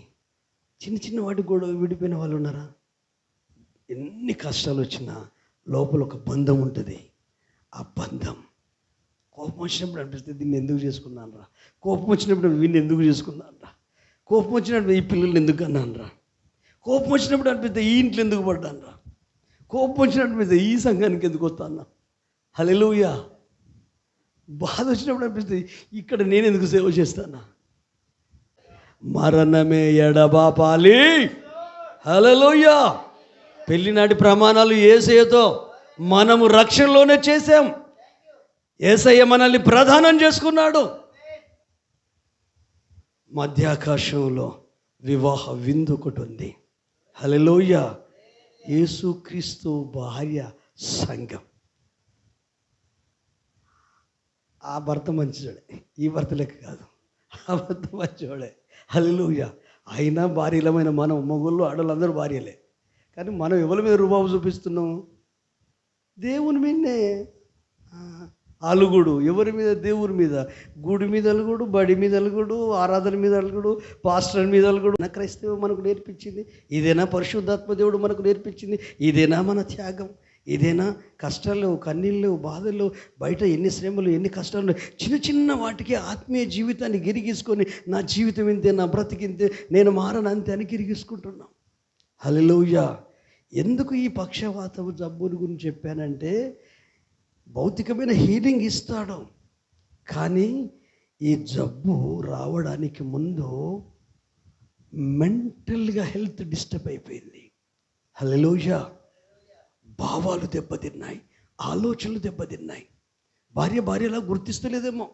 చిన్న చిన్న వాటి గొడవ విడిపోయిన వాళ్ళు ఉన్నారా? ఎన్ని కష్టాలు వచ్చినా లోపల ఒక బంధం ఉంటుంది. ఆ బంధం కోపం వచ్చినప్పుడు అనిపిస్తుంది, దీన్ని ఎందుకు చేసుకున్నాను రా. కోపం వచ్చినప్పుడు వీడిని ఎందుకు చేసుకున్నాను రా. కోపం వచ్చినప్పుడు ఈ పిల్లల్ని ఎందుకు అన్నాను రా. కోపం వచ్చినప్పుడు అనిపిస్తుంది ఈ ఇంట్లో ఎందుకు పడ్డాను రా. కోపం వచ్చినప్పుడు అనిపిస్తుంది ఈ సంఘానికి ఎందుకు వస్తాను. హల్లెలూయా. బాధ వచ్చినప్పుడు అనిపిస్తుంది ఇక్కడ నేను ఎందుకు సేవ చేస్తానా. మరణమే ఎడబాపాలి. హల్లెలూయా. పెళ్లినాటి ప్రమాణాలు యేసయ్యతో మనము రక్షణలోనే చేశాం. యేసయ్య మనల్ని ప్రధానం చేసుకున్నాడు. మధ్యాకాశంలో వివాహ విందు ఒకటి ఉంది. హల్లెలూయా. యేసుక్రీస్తు భార్య సంఘం. ఆ భర్త మంచివాడే, ఈ భర్త లెక్క కాదు. ఆ భర్త మంచివాడే. హల్లెలూయా. అయినా భార్యలమైన మనం మొగుళ్ళు ఆడవాళ్ళందరూ భార్యలే. కానీ మనం ఎవరి మీద రుబాబు చూపిస్తున్నాం? దేవుని మీదనే. అలుగుడు ఎవరి మీద? దేవుని మీద. గుడి మీద అలుగుడు, బడి మీద అలుగుడు, ఆరాధన మీద అలుగుడు, పాస్టర్ మీద అలుగుడు. నా క్రైస్తవం మనకు నేర్పించింది ఇదేనా? పరిశుద్ధాత్మ దేవుడు మనకు నేర్పించింది ఇదేనా? మన త్యాగం ఇదేనా? కష్టాలు లేవు, కన్నీళ్ళు లేవు, బాధలు లేవు, బయట ఎన్ని శ్రమలు, ఎన్ని కష్టాలు లేవు. చిన్న చిన్న వాటికి ఆత్మీయ జీవితాన్ని గిరిగీసుకొని నా జీవితం ఇంతే, నా బ్రతికింతే, నేను మారను అంతే అని గిరిగీసుకుంటున్నాం. హల్లెలూయా. ఎందుకు ఈ పక్షవాతము జబ్బుని గురించి చెప్పానంటే, భౌతికమైన హీలింగ్ ఇస్తాడు, కానీ ఈ జబ్బు రావడానికి ముందు మెంటల్గా హెల్త్ డిస్టర్బ్ అయిపోయింది. హల్లెలూయా. భావాలు దెబ్బతిన్నాయి, ఆలోచనలు దెబ్బతిన్నాయి. భార్యలా గుర్తిస్తలేదేమో,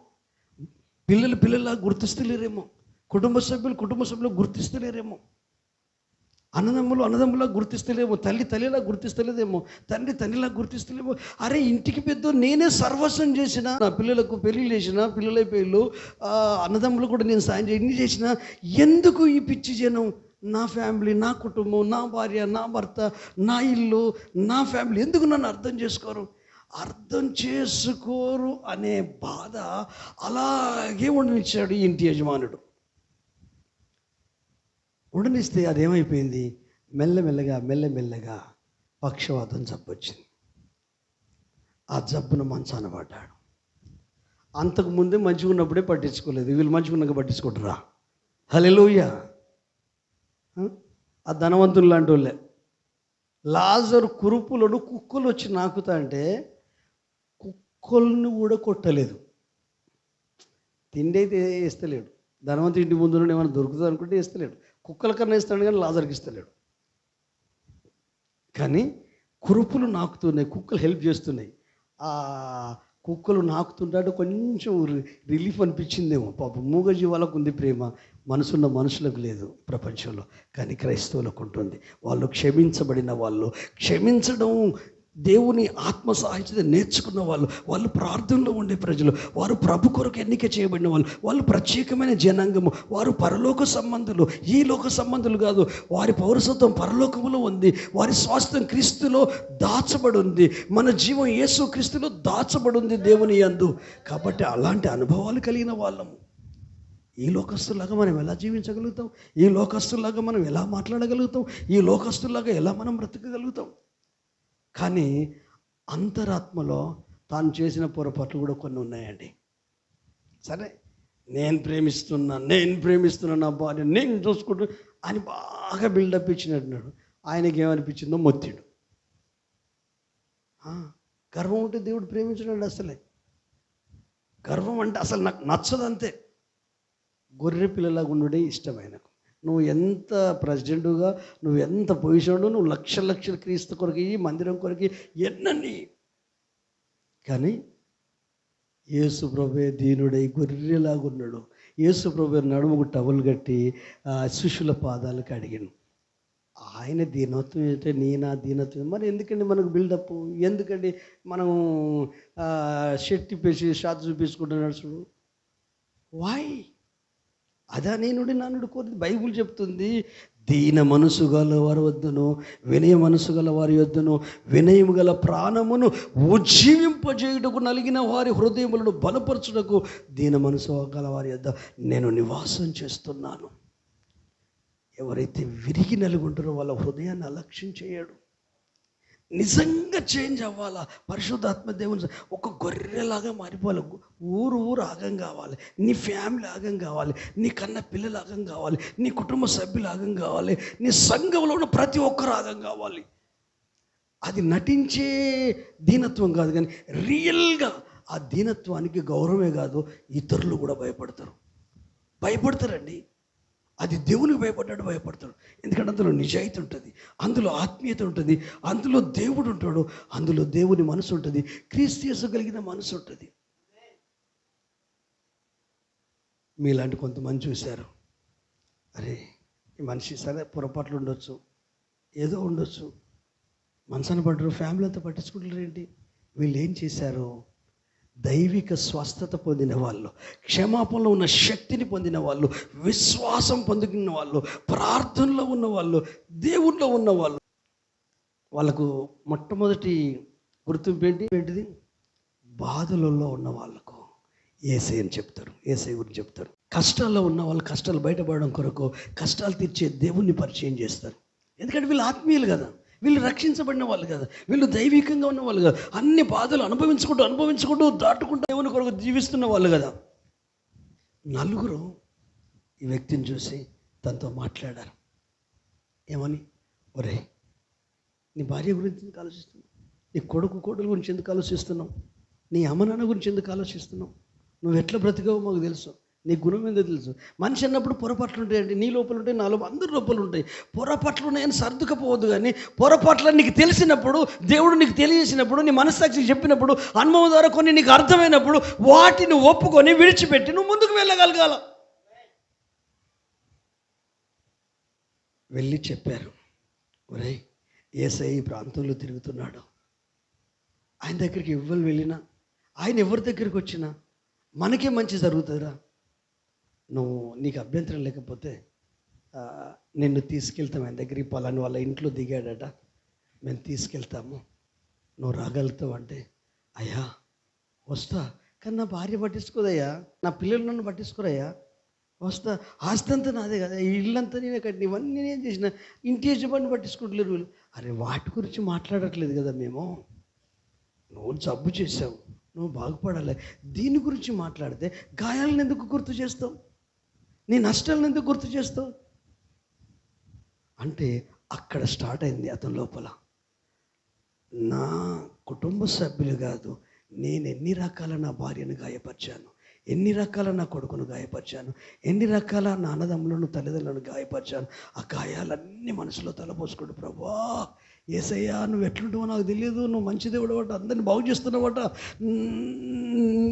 పిల్లలా గుర్తిస్తలేరేమో, కుటుంబ సభ్యులు గుర్తిస్తలేరేమో, అన్నదమ్ములా గుర్తిస్తలేమో, తల్లిలా గుర్తిస్తలేదేమో, తండ్రిలా గుర్తిస్తలేమో. అరే ఇంటికి పెద్ద నేనే సర్వస్వం చేసిన, నా పిల్లలకు పెళ్ళి చేసిన, పిల్లల పెళ్ళు, అన్నదమ్ములు కూడా నేను సాయం ఎన్ని చేసినా ఎందుకు ఈ పిచ్చి జనం? నా ఫ్యామిలీ, నా కుటుంబం, నా భార్య, నా భర్త, నా ఇల్లు, నా ఫ్యామిలీ ఎందుకు నన్ను అర్థం చేసుకోరు? అర్థం చేసుకోరు అనే బాధ అలాగే ఉండనిచ్చాడు ఈ ఇంటి యజమానుడు. ఉండనిస్తే అదేమైపోయింది? మెల్లమెల్లగా పక్షవాతం జబ్బు వచ్చింది. ఆ జబ్బును మంచాన పడ్డాడు. అంతకుముందే మంచిగా ఉన్నప్పుడే పట్టించుకోలేదు, వీళ్ళు మంచిగా ఉన్నాక పట్టించుకుంటారా? హల్లెలూయా. ఆ ధనవంతులు లాంటి వాళ్ళే. లాజరు కురుపులను కుక్కలు వచ్చి నాకుతా అంటే కుక్కలను కూడా కొట్టలేదు, తిండి అయితే వేస్తలేడు, ధనవంతుడి ఇంటి ముందు నుండి ఏమైనా దొరుకుతుంది అనుకుంటే ఇస్తలేడు. కుక్కల కన్నా ఇస్తాడు కానీ లాజర్కి ఇస్తలేడు. కానీ కురుపులు నాకుతున్నాయి, కుక్కలు హెల్ప్ చేస్తున్నాయి. ఆ కుక్కలు నాకుతుంటాడు కొంచెం రిలీఫ్ అనిపించిందేమో. పాపం మూగజీవాలకు ఉంది ప్రేమ, మనసున్న మనుషులకు లేదు ప్రపంచంలో. కానీ క్రైస్తవులకు ఉంటుంది. వాళ్ళు క్షమించబడిన వాళ్ళు, క్షమించడం దేవుని ఆత్మ సాహిత్యత నేర్చుకున్న వాళ్ళు, వాళ్ళు ప్రార్థనలో ఉండే ప్రజలు, వారు ప్రభు కొరకు ఎన్నిక చేయబడిన వాళ్ళు, వాళ్ళు ప్రత్యేకమైన జనాంగము, వారు పరలోక సంబంధులు, ఈ లోక సంబంధులు కాదు. వారి పౌరసత్వం పరలోకములో ఉంది, వారి స్వాస్థ్యం క్రీస్తులో దాచబడి ఉంది, మన జీవం యేసు క్రీస్తులో దాచబడి ఉంది దేవుని యందు. కాబట్టి అలాంటి అనుభవాలు కలిగిన వాళ్ళము. ఈ లోకస్తులాగా మనం ఎలా జీవించగలుగుతాం? ఈ లోకస్తులాగా మనం ఎలా మాట్లాడగలుగుతాం? ఈ లోకస్తులాగా ఎలా మనం బ్రతకగలుగుతాం? కానీ అంతరాత్మలో తాను చేసిన పొరపాట్లు కూడా కొన్ని ఉన్నాయండి. సరే, నేను ప్రేమిస్తున్నా నా భార్య, నేను చూసుకుంటూ అని బాగా బిల్డప్ ఇచ్చినట్టున్నాడు. ఆయనకి ఏమనిపించిందో మొత్తిడు. గర్వం ఉంటే దేవుడు ప్రేమించడండి. అసలే గర్వం అంటే అసలు నాకు నచ్చదు. అంతే, గొర్రె పిల్లలాగా ఉండడే ఇష్టం ఆయనకు. నువ్వు ఎంత ప్రెసిడెంటుగా, నువ్వు ఎంత పొజిషన్లో, నువ్వు లక్షల క్రీస్తు కొరకు, ఈ మందిరం కొరకు ఎన్నని. కానీ యేసు ప్రభువే దీనుడై గొర్రెలాగా ఉన్నాడు. యేసు ప్రభు నడుముకు టవల్ కట్టి శిష్యుల పాదాలకు అడిగాను. ఆయన దీనత్వం అంటే నా దీనత్వం. మరి ఎందుకండి మనకు బిల్డప్? ఎందుకండి మనం షర్ట్ తిప్పేసి షార్ట్ చూపించుకుంటున్నాడు చూడు? వాయ్? అదా నేనుడి నానుడు కోరింది. బైబుల్ చెప్తుంది, దీన మనసు గల వారి వద్దను, వినయ మనసు గల వారి వద్దను, వినయము గల ప్రాణమును ఉజ్జీవింపజేయుటకు నలిగిన వారి హృదయములను బలపరచుటకు దీన మనసు గల వారి వద్ద నేను నివాసం చేస్తున్నాను. ఎవరైతే విరిగి నలుగుంటారో వాళ్ళ హృదయాన్ని అలక్ష్యం చేయడు. నిజంగా చేంజ్ అవ్వాలా, పరిశుద్ధాత్మ దేవుని ఒక గొర్రెలాగా మారిపోవాలి. ఊరు ఆగం కావాలి, నీ ఫ్యామిలీ ఆగం కావాలి, నీ కన్న పిల్లలు ఆగం కావాలి, నీ కుటుంబ సభ్యులు ఆగం కావాలి, నీ సంఘంలో ఉన్న ప్రతి ఒక్కరు ఆగం కావాలి. అది నటించే దీనత్వం కాదు, కానీ రియల్గా ఆ దీనత్వానికి గౌరవమే కాదు, ఇతరులు కూడా భయపడతారండి. అది దేవునికి భయపడతాడు. ఎందుకంటే అందులో నిజాయితీ ఉంటుంది, అందులో ఆత్మీయత ఉంటుంది, అందులో దేవుడు ఉంటాడు, అందులో దేవుని మనసు ఉంటుంది, క్రీస్తు యేసు కలిగిన మనసు ఉంటుంది. మీలాంటి కొంతమంది చూశారు, అరే ఈ మనిషి సరే పొరపాట్లు ఉండొచ్చు, ఏదో ఉండొచ్చు, మనసును పడ్డరు, ఫ్యామిలీ అంతా పట్టించుకుంటారు ఏంటి? వీళ్ళు ఏం చేశారు? దైవిక స్వస్థత పొందిన వాళ్ళు, క్షమాపణలో ఉన్న శక్తిని పొందిన వాళ్ళు, విశ్వాసం పొందిన వాళ్ళు, ప్రార్థనలో ఉన్న వాళ్ళు, దేవుళ్ళో ఉన్న వాళ్ళు, వాళ్ళకు మొట్టమొదటి గుర్తింపు ఏంటిది? బాధలలో ఉన్న వాళ్ళకు యేసయ్య అని చెప్తారు, యేసయ్య గురించి చెప్తారు. కష్టాల్లో ఉన్న వాళ్ళు కష్టాలు బయటపడడం కొరకు కష్టాలు తీర్చే దేవుణ్ణి పరిచయం చేస్తారు. ఎందుకంటే వీళ్ళు ఆత్మీయులు కదా, వీళ్ళు రక్షించబడిన వాళ్ళు కదా, వీళ్ళు దైవికంగా ఉన్న వాళ్ళు కదా, అన్ని బాధలు అనుభవించుకుంటూ దాటుకుంటూ దేవుని కొరకు జీవిస్తున్న వాళ్ళు కదా. నలుగురు ఈ వ్యక్తిని చూసి తనతో మాట్లాడారు. ఏమని? ఒరే, నీ భార్య గురించి ఎందుకు ఆలోచిస్తున్నావు? నీ కోడలు గురించి ఎందుకు ఆలోచిస్తున్నావు? నీ అమ్మ నాన్న గురించి ఎందుకు ఆలోచిస్తున్నావు? నువ్వు ఎట్లా బ్రతికావో మాకు తెలుసు, నీ గుణం ఏందో తెలుసు. మనిషి అన్నప్పుడు పొరపాట్లు ఉంటాయండి, నీ లోపల ఉంటాయి, నా లోపల, అందరి లోపల ఉంటాయి. పొరపాట్లు ఉన్నాయని సర్దుకపోవద్దు. కానీ పొరపాట్లు నీకు తెలిసినప్పుడు, దేవుడు నీకు తెలియజేసినప్పుడు, నీ మనస్సాక్షికి చెప్పినప్పుడు, అనుభవం ద్వారా కొన్ని నీకు అర్థమైనప్పుడు వాటిని ఒప్పుకొని విడిచిపెట్టి నువ్వు ముందుకు వెళ్ళగలగాల. వెళ్ళి చెప్పారు, ఒరేయ్ యేసయ్య ఈ ప్రాంతంలో తిరుగుతున్నాడు, ఆయన దగ్గరికి ఎవరు వెళ్ళినా, ఆయన ఎవరి దగ్గరికి వచ్చినా మనకే మంచి జరుగుతుందిరా. నీకు అభ్యంతరం లేకపోతే నిన్ను తీసుకెళ్తాం ఆయన దగ్గరికి. పలాని వాళ్ళ ఇంట్లో దిగాడట, మేము తీసుకెళ్తాము, నువ్వు రాగలుగుతావు అంటే, అయ్యా వస్తా, కానీ నా భార్య పట్టించుకోదయ్యా, నా పిల్లలు నన్ను పట్టించుకోరయ్యా, వస్తా, ఆస్తి అంతా నాదే కదా, ఈ ఇల్లంతా నేనే కట్టిన, ఇవన్నీ నేను చేసిన, ఇంటి యజమాని పట్టించుకుంటలేరు వీళ్ళు. అరే వాటి గురించి మాట్లాడట్లేదు కదా మేము. నువ్వు జబ్బు చేసావు, నువ్వు బాగుపడాలి, దీని గురించి మాట్లాడితే గాయాలను ఎందుకు గుర్తు చేస్తావు? నీ నష్టాలను ఎందుకు గుర్తు చేస్తావు? అంటే అక్కడ స్టార్ట్ అయింది అతని లోపల, నా కుటుంబ సభ్యులు కాదు, నేను ఎన్ని రకాల నా భార్యను గాయపరిచాను, ఎన్ని రకాల నా కొడుకును గాయపరిచాను, ఎన్ని రకాల నా అన్నదమ్ములను తల్లిదండ్రులను గాయపరిచాను. ఆ గాయాలన్నీ మనసులో తలపోసుకోడు. ప్రభా యేసయ్యా, నువ్వు ఎట్లుంటావో నాకు తెలియదు, నువ్వు మంచి దేవుడు అట, అందరిని బాగు చేస్తున్నావట,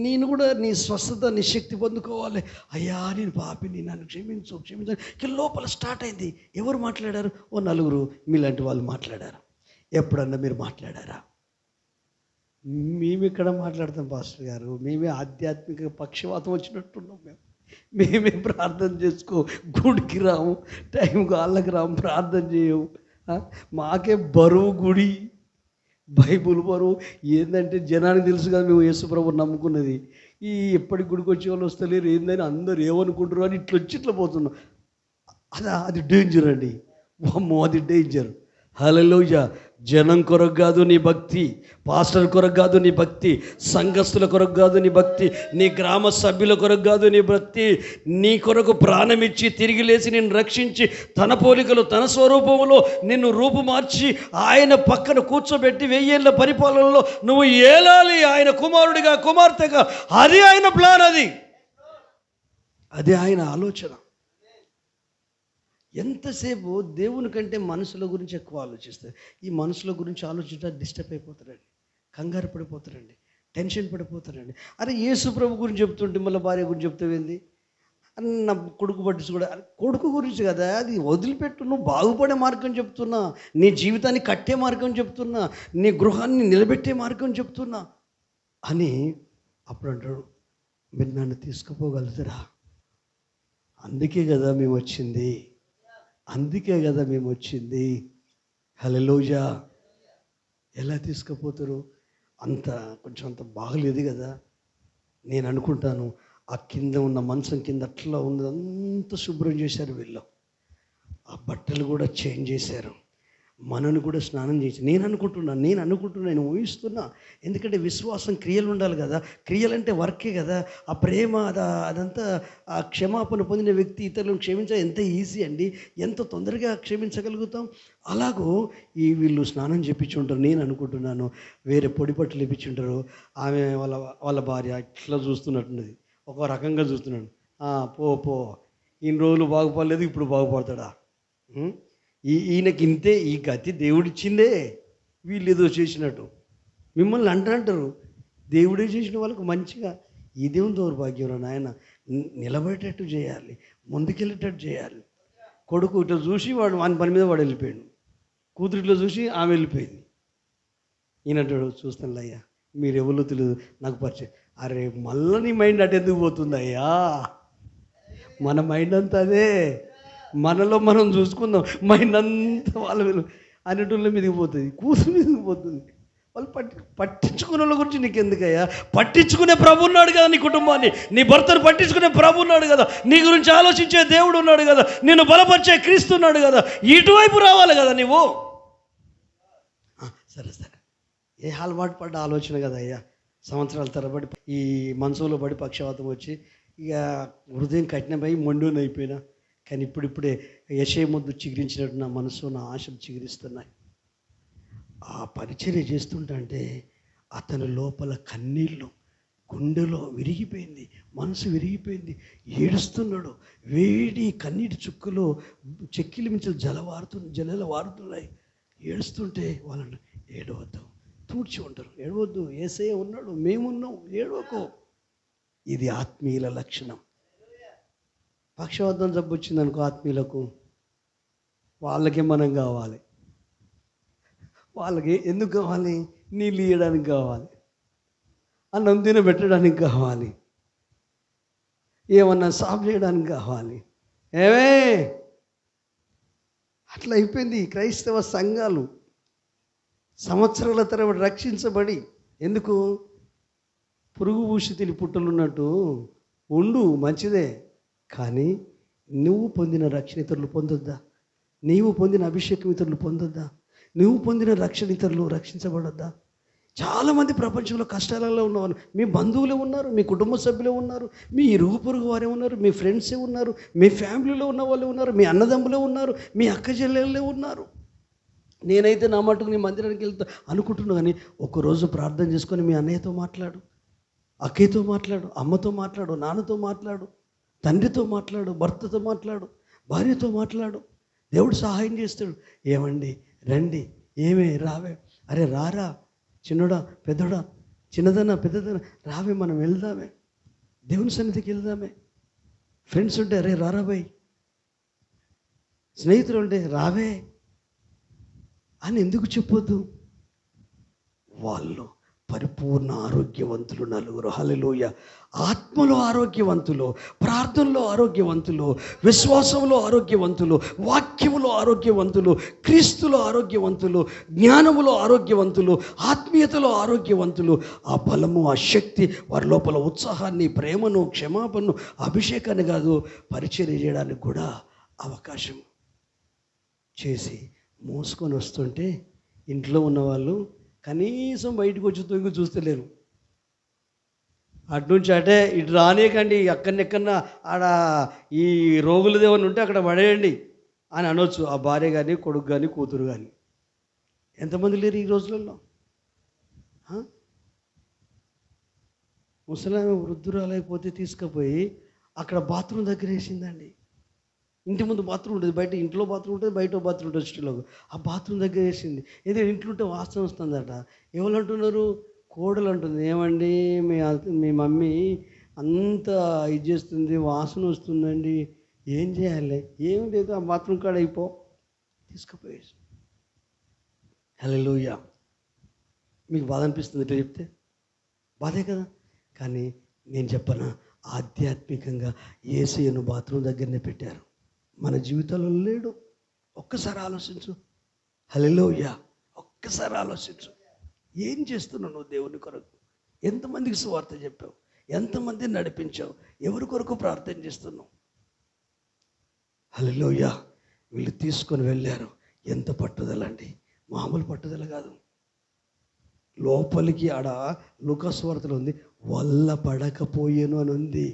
నేను కూడా నీ స్వస్థత నీ శక్తి పొందుకోవాలి. అయ్యా నేను పాపిని, నన్ను క్షమించు లోపల స్టార్ట్ అయింది. ఎవరు మాట్లాడారు? ఓ నలుగురు మీలాంటి వాళ్ళు మాట్లాడారు. ఎప్పుడన్నా మీరు మాట్లాడారా? మేము ఇక్కడ మాట్లాడతాం పాస్టర్ గారు, మేమే ఆధ్యాత్మిక పక్షవాతం వచ్చినట్టున్నాం. మేమే ప్రార్థన చేసుకో, గుడికి రాము, టైంకి వాళ్ళకి రాము, ప్రార్థన చేయము. మాకే బరువు గుడి, బైబుల్ బరువు. ఏంటంటే జనానికి తెలుసు కదా మేము యేసుప్రభు నమ్ముకున్నది. ఈ ఎప్పటికి గుడికి వచ్చే వాళ్ళు వస్తలేరు ఏందని అందరూ ఏమనుకుంటారు అని ఇట్లా పోతున్నాం. అది డేంజర్ అండి. అమ్మో, అది డేంజర్. హల్లెలూయా. జనం కొరకు కాదు నీ భక్తి, పాస్టర్ కొరకు కాదు నీ భక్తి, సంఘస్థుల కొరకు కాదు నీ భక్తి, నీ గ్రామ సభ్యుల కొరకు కాదు నీ భక్తి. నీ కొరకు ప్రాణమిచ్చి తిరిగి లేచి నిన్ను రక్షించి తన పోలికలు తన స్వరూపంలో నిన్ను రూపుమార్చి ఆయన పక్కన కూర్చోబెట్టి 1000 ఏళ్ల పరిపాలనలో నువ్వు ఏలాలి ఆయన కుమారుడిగా, కుమార్తెగా. అది ఆయన ప్లాన్, అది ఆయన ఆలోచన. ఎంతసేపు దేవుని కంటే మనుషుల గురించి ఎక్కువ ఆలోచిస్తారు. ఈ మనుషుల గురించి ఆలోచించడం డిస్టర్బ్ అయిపోతారండి, కంగారు పడిపోతారండి, టెన్షన్ పడిపోతారండి. అరే యేసు ప్రభు గురించి చెప్తుంటే మళ్ళీ భార్య గురించి చెప్తావేంది? నా కొడుకు పట్టించుకోవడం, కొడుకు గురించి కదా, అది వదిలిపెట్టు. నువ్వు బాగుపడే మార్గం చెప్తున్నా, నీ జీవితాన్ని కట్టే మార్గం చెప్తున్నా, నీ గృహాన్ని నిలబెట్టే మార్గం చెప్తున్నా అని అప్పుడు అంటాడు, మీరు నన్ను తీసుకుపోగలుగుతారా? అందుకే కదా మేము వచ్చింది, అందుకే కదా మేము వచ్చింది. హల్లెలూయా. ఎలా తీసుకుపోతారు? కొంచెం అంత బాగలేదు కదా. నేను అనుకుంటాను ఆ కింద ఉన్న మంచం కింద అట్లా ఉంది, అంతా శుభ్రం చేశారు వీళ్ళు, ఆ బట్టలు కూడా చేంజ్ చేశారు, మనను కూడా స్నానం చేసి. నేను అనుకుంటున్నాను, నేను ఊహిస్తున్నా. ఎందుకంటే విశ్వాసం క్రియలు ఉండాలి కదా, క్రియలంటే వర్కే కదా. ఆ ప్రేమ అదంతా, ఆ క్షమాపణ పొందిన వ్యక్తి ఇతరులను క్షమించడం ఎంత ఈజీ అండి, ఎంత తొందరగా క్షమించగలుగుతాం. అలాగూ వీళ్ళు స్నానం చేయించుంటారు. నేను అనుకుంటున్నాను వేరే పొడి బట్టలు ఇప్పించుంటారు. ఆమె వాళ్ళ భార్య ఇట్లా చూస్తున్నట్టున్నది, ఒక రకంగా చూస్తున్నాడు. పో ఇన్ని రోజులు బాగుపడలేదు, ఇప్పుడు బాగుపడతాడా? ఈయనకి ఇంతే, ఈ గతి దేవుడిచ్చిందే, వీళ్ళు ఏదో చేసినట్టు. మిమ్మల్ని అంటారు దేవుడే చేసిన వాళ్ళకు మంచిగా. ఈ దేవుని దౌర్భాగ్యం నాయన, నిలబడేటట్టు చేయాలి, ముందుకెళ్ళేటట్టు చేయాలి. కొడుకు ఇట్లా చూసి వాడు వాని పని మీద వాడు వెళ్ళిపోయాడు, కూతురు ఇట్లా చూసి ఆమె వెళ్ళిపోయింది. ఈయనంటాడు, చూస్తాను అయ్యా మీరు ఎవరో తెలియదు నాకు పరిచయం. అరే మళ్ళీ నీ మైండ్ అటు ఎందుకు పోతుంది అయ్యా? మన మైండ్ అంతా అదే, మనలో మనం చూసుకుందాం, మైండ్ అంతా వాళ్ళ అన్నిటిలో మీదకి పోతుంది, కూతురు మీదకి పోతుంది. వాళ్ళు పట్టించుకునే వాళ్ళ గురించి నీకు ఎందుకయ్యా? పట్టించుకునే ప్రభు ఉన్నాడు కదా, నీ కుటుంబాన్ని, నీ భర్తను పట్టించుకునే ప్రభు ఉన్నాడు కదా, నీ గురించి ఆలోచించే దేవుడు ఉన్నాడు కదా, నిన్ను బలపరిచే క్రీస్తు ఉన్నాడు కదా. ఇటువైపు రావాలి కదా నువ్వు. సరే ఏ అలవాటు పడ్డ ఆలోచన కదా అయ్యా. సంవత్సరాల తరబడి ఈ మనసులో పడి పక్షవాతం వచ్చి ఇక హృదయం కఠినమై మొండుని అయిపోయినా, కానీ ఇప్పుడిప్పుడే యెషయా మొద్దు చిగురించినట్టు నా మనసు, నా ఆశలు చిగురిస్తున్నాయి. ఆ పరిచర్య చేస్తుంటే అతని లోపల కన్నీళ్ళు, గుండెలో విరిగిపోయింది, మనసు విరిగిపోయింది, ఏడుస్తున్నాడు. వేడి కన్నీటి చుక్కలో చెక్కిలి మించి జలలు వారుతున్నాయి. ఏడుస్తుంటే వాళ్ళని ఏడవద్దు, తూడ్చి ఉంటారు, ఏడవద్దు, యేసయ్య ఉన్నాడు, మేమున్నాం, ఏడవకు. ఇది ఆత్మీయుల లక్షణం. పక్షవాతం జబ్బు వచ్చిందనుకో ఆత్మీయులకు, వాళ్ళకే మనం కావాలి. వాళ్ళకి ఎందుకు కావాలి? నీళ్ళు ఇవ్వడానికి కావాలి, అన్నం తినబెట్టడానికి కావాలి, ఏమన్నా సాఫ్ చేయడానికి కావాలి. అట్లా అయిపోయింది క్రైస్తవ సంఘాలు. సంవత్సరాల తరబడి రక్షించబడి, ఎందుకు? పురుగు పూసి తిని పుట్టలున్నట్టు ఉండు, మంచిదే. కానీ నువ్వు పొందిన రక్షణ ఇతరులు పొందొద్దా? నీవు పొందిన అభిషేకం ఇతరులు పొందొద్దా? నువ్వు పొందిన రక్షణ ఇతరులు రక్షించబడొద్దా? చాలామంది ప్రపంచంలో కష్టాలలో ఉన్నవారు మీ బంధువులే ఉన్నారు, మీ కుటుంబ సభ్యులే ఉన్నారు, మీ ఇరుగు పొరుగు వారే ఉన్నారు, మీ ఫ్రెండ్సే ఉన్నారు, మీ ఫ్యామిలీలో ఉన్న వాళ్ళే ఉన్నారు, మీ అన్నదమ్ములే ఉన్నారు, మీ అక్క చెల్లెళ్ళే ఉన్నారు. నేనైతే నా మటుకు నీ మందిరానికి వెళ్తా అనుకుంటున్నా, కానీ ఒకరోజు ప్రార్థన చేసుకొని మీ అన్నయ్యతో మాట్లాడు, అక్కయ్యతో మాట్లాడు, అమ్మతో మాట్లాడు, నాన్నతో మాట్లాడు, తండ్రితో మాట్లాడు, భర్తతో మాట్లాడు, భార్యతో మాట్లాడు. దేవుడు సహాయం చేస్తాడు. ఏమండి రండి, ఏమే రావే, అరే రారా చిన్నడా పెద్దడా, చిన్నదన్నా పెద్దదన్నా రావే, మనం వెళ్దామే, దేవుని సన్నిధికి వెళ్దామే. ఫ్రెండ్స్ ఉంటే అరే రారా బాయ్, స్నేహితులు ఉంటే రావే అని ఎందుకు చెప్పొద్దు? వాళ్ళు పరిపూర్ణ ఆరోగ్యవంతులు నలుగురు. హల్లెలూయా. ఆత్మలో ఆరోగ్యవంతులు, ప్రార్థనలో ఆరోగ్యవంతులు, విశ్వాసంలో ఆరోగ్యవంతులు, వాక్యములో ఆరోగ్యవంతులు, క్రీస్తులో ఆరోగ్యవంతులు, జ్ఞానములో ఆరోగ్యవంతులు, ఆత్మీయతలో ఆరోగ్యవంతులు. ఆ బలము, ఆ శక్తి వారి లోపల ఉత్సాహాన్ని, ప్రేమను, క్షమాపణను, అభిషేకాన్ని కాదు, పరిచర్య చేయడానికి కూడా అవకాశం చేసి మోసుకొని వస్తుంటే ఇంట్లో ఉన్నవాళ్ళు కనీసం బయటకు వచ్చి తొంగి చూస్తలేరు. అటు నుంచి అటే, ఇటు రానేకండి, ఎక్కడెక్కడన్నా ఆడ ఈ రోగులది ఏమైనా ఉంటే అక్కడ పడేయండి అని అనొచ్చు ఆ భార్య కానీ, కొడుకు కానీ, కూతురు కానీ. ఎంతమంది లేరు ఈ రోజులలో? ముసలామె వృద్ధురాలైపోతే తీసుకుపోయి అక్కడ బాత్రూమ్ దగ్గర వేసిందండి. ఇంటి ముందు బాత్రూమ్ ఉంటుంది, బయట ఇంట్లో బాత్రూమ్ ఉంటుంది, బయట బాత్రూమ్ ఉంటుంది స్టిల్లో. ఆ బాత్రూమ్ దగ్గర వేసింది. ఏదో ఇంట్లో ఉంటే వాసన వస్తుందట. ఎవరు అంటున్నారు? కోడలు అంటుంది. ఏమండి మీ మమ్మీ అంత ఇది చేస్తుంది, వాసన వస్తుందండి, ఏం చేయాలి? ఏం లేదు, ఆ బాత్రూమ్ కాడ అయిపో, తీసుకుపోయేసి. హల్లెలూయా. మీకు బాధ అనిపిస్తుంది ఇట్లా చెప్తే? బాధే కదా. కానీ నేను చెప్పనా, ఆధ్యాత్మికంగా యేసయ్యను బాత్రూమ్ దగ్గరనే పెట్టారు, మన జీవితంలో లేడు. ఒక్కసారి ఆలోచించు. హల్లెలూయా. ఒక్కసారి ఆలోచించు. ఏం చేస్తున్నావు నువ్వు దేవుని కొరకు? ఎంతమందికి సువార్త చెప్పావు? ఎంతమందిని నడిపించావు? ఎవరి కొరకు ప్రార్థన చేస్తున్నావు? హల్లెలూయా. వీళ్ళు తీసుకొని వెళ్ళారు. ఎంత పట్టుదల అండి, మామూలు పట్టుదల కాదు. లోపలికి ఆడ లూకా సువార్తలో ఉంది, వల్ల పడకపోయేను అని ఉంది.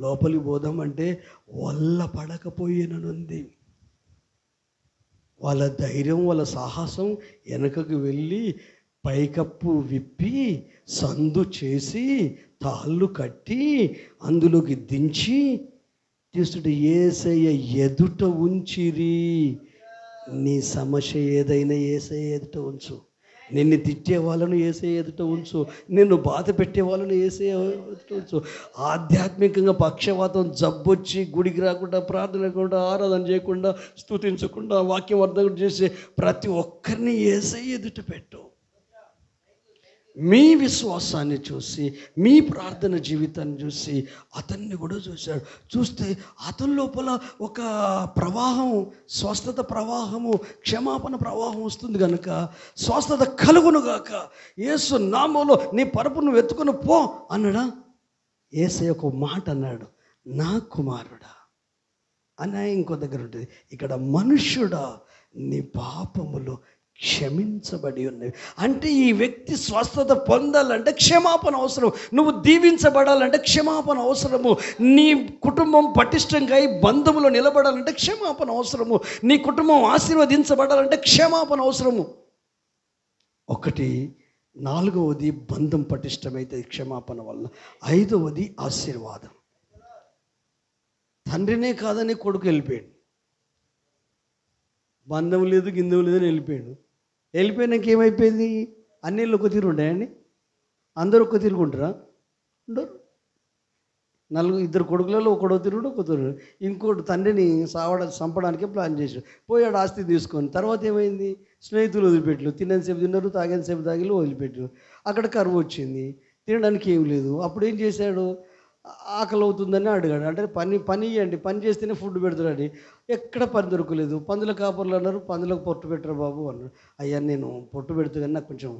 లోపలికి పోదామంటే వల్ల పడకపోయేనని ఉంది. వాళ్ళ ధైర్యం, వాళ్ళ సాహసం వెనకకు వెళ్ళి పైకప్పు విప్పి సందు చేసి తాళ్ళు కట్టి అందులోకి దించి తీసుకుంటే యేసయ్య ఎదుట ఉంచిరి. నీ సమస్య ఏదైనా యేసయ్య ఎదుట ఉంచు. నిన్ను తిట్టే వాళ్ళను యేసయ్య ఎదుట ఉంచు. నిన్ను బాధ పెట్టే వాళ్ళను యేసయ్య ఎదుట ఉంచు. ఆధ్యాత్మికంగా పక్షవాతం జబ్బొచ్చి గుడికి రాకుండా, ప్రార్థన లేకుండా, ఆరాధన చేయకుండా, స్తుతించకుండా, వాక్యం అర్థం చేసే ప్రతి ఒక్కరిని యేసయ్య ఎదుట పెట్టు. మీ విశ్వాసాన్ని చూసి, మీ ప్రార్థన జీవితాన్ని చూసి అతన్ని కూడా చూశాడు. చూస్తే అతని లోపల ఒక ప్రవాహం, స్వస్థత ప్రవాహము, క్షమాపణ ప్రవాహం వస్తుంది కనుక స్వస్థత కలుగునుగాక, యేసు నామములో నీ పరుపు నువ్వు ఎత్తుకొని పో అన్నాడా? యేసయ్య ఒక మాట అన్నాడు, నా కుమారుడా అని. ఇంకో దగ్గర ఉంటుంది, ఇక్కడ మనుష్యుడా నీ పాపములు క్షమించబడి ఉన్నవి. అంటే ఈ వ్యక్తి స్వస్థత పొందాలంటే క్షమాపణ అవసరం. నువ్వు దీవించబడాలంటే క్షమాపణ అవసరము. నీ కుటుంబం పటిష్టంగా అయి బంధములో నిలబడాలంటే క్షమాపణ అవసరము. నీ కుటుంబం ఆశీర్వదించబడాలంటే క్షమాపణ అవసరము. ఒకటి, నాలుగవది బంధం పటిష్టమైతే క్షమాపణ వల్ల. ఐదవది ఆశీర్వాదం. తండ్రినే కాదని కొడుకు వెళ్ళిపోయాడు, బంధం లేదు గిందం లేదని వెళ్ళిపోయాడు. వెళ్ళిపోయినాక ఏమైపోయింది? అన్నిళ్ళు ఒక తీరు ఉంటాయండి? అందరూ ఒక్క తిరుగుంటారా? ఉండరు. ఇద్దరు కొడుకులలో ఒకడో తిరుగుడు, ఒక తిరుగుడు. ఇంకోటి తండ్రిని చంపడానికే ప్లాన్ చేశాడు. పోయాడు ఆస్తి తీసుకొని. తర్వాత ఏమైంది? స్నేహితులు వదిలిపెట్టారు. తినేసేపు తిన్నారు, తాగేసేపు తాగిలు వదిలిపెట్టారు. అక్కడ కరువు వచ్చింది, తినడానికి ఏం లేదు. అప్పుడు ఏం చేశాడు? ఆకలి అవుతుందని అడిగాడు. అంటే పని ఇవ్వండి, పని చేస్తేనే ఫుడ్ పెడతాడని. ఎక్కడ పని దొరకలేదు. పందుల కాపర్లు అన్నారు, పందులకు పొట్టు పెట్టరు బాబు అన్నాడు. అయ్యా నేను పొట్టు పెడుతూ కానీ నాకు కొంచెం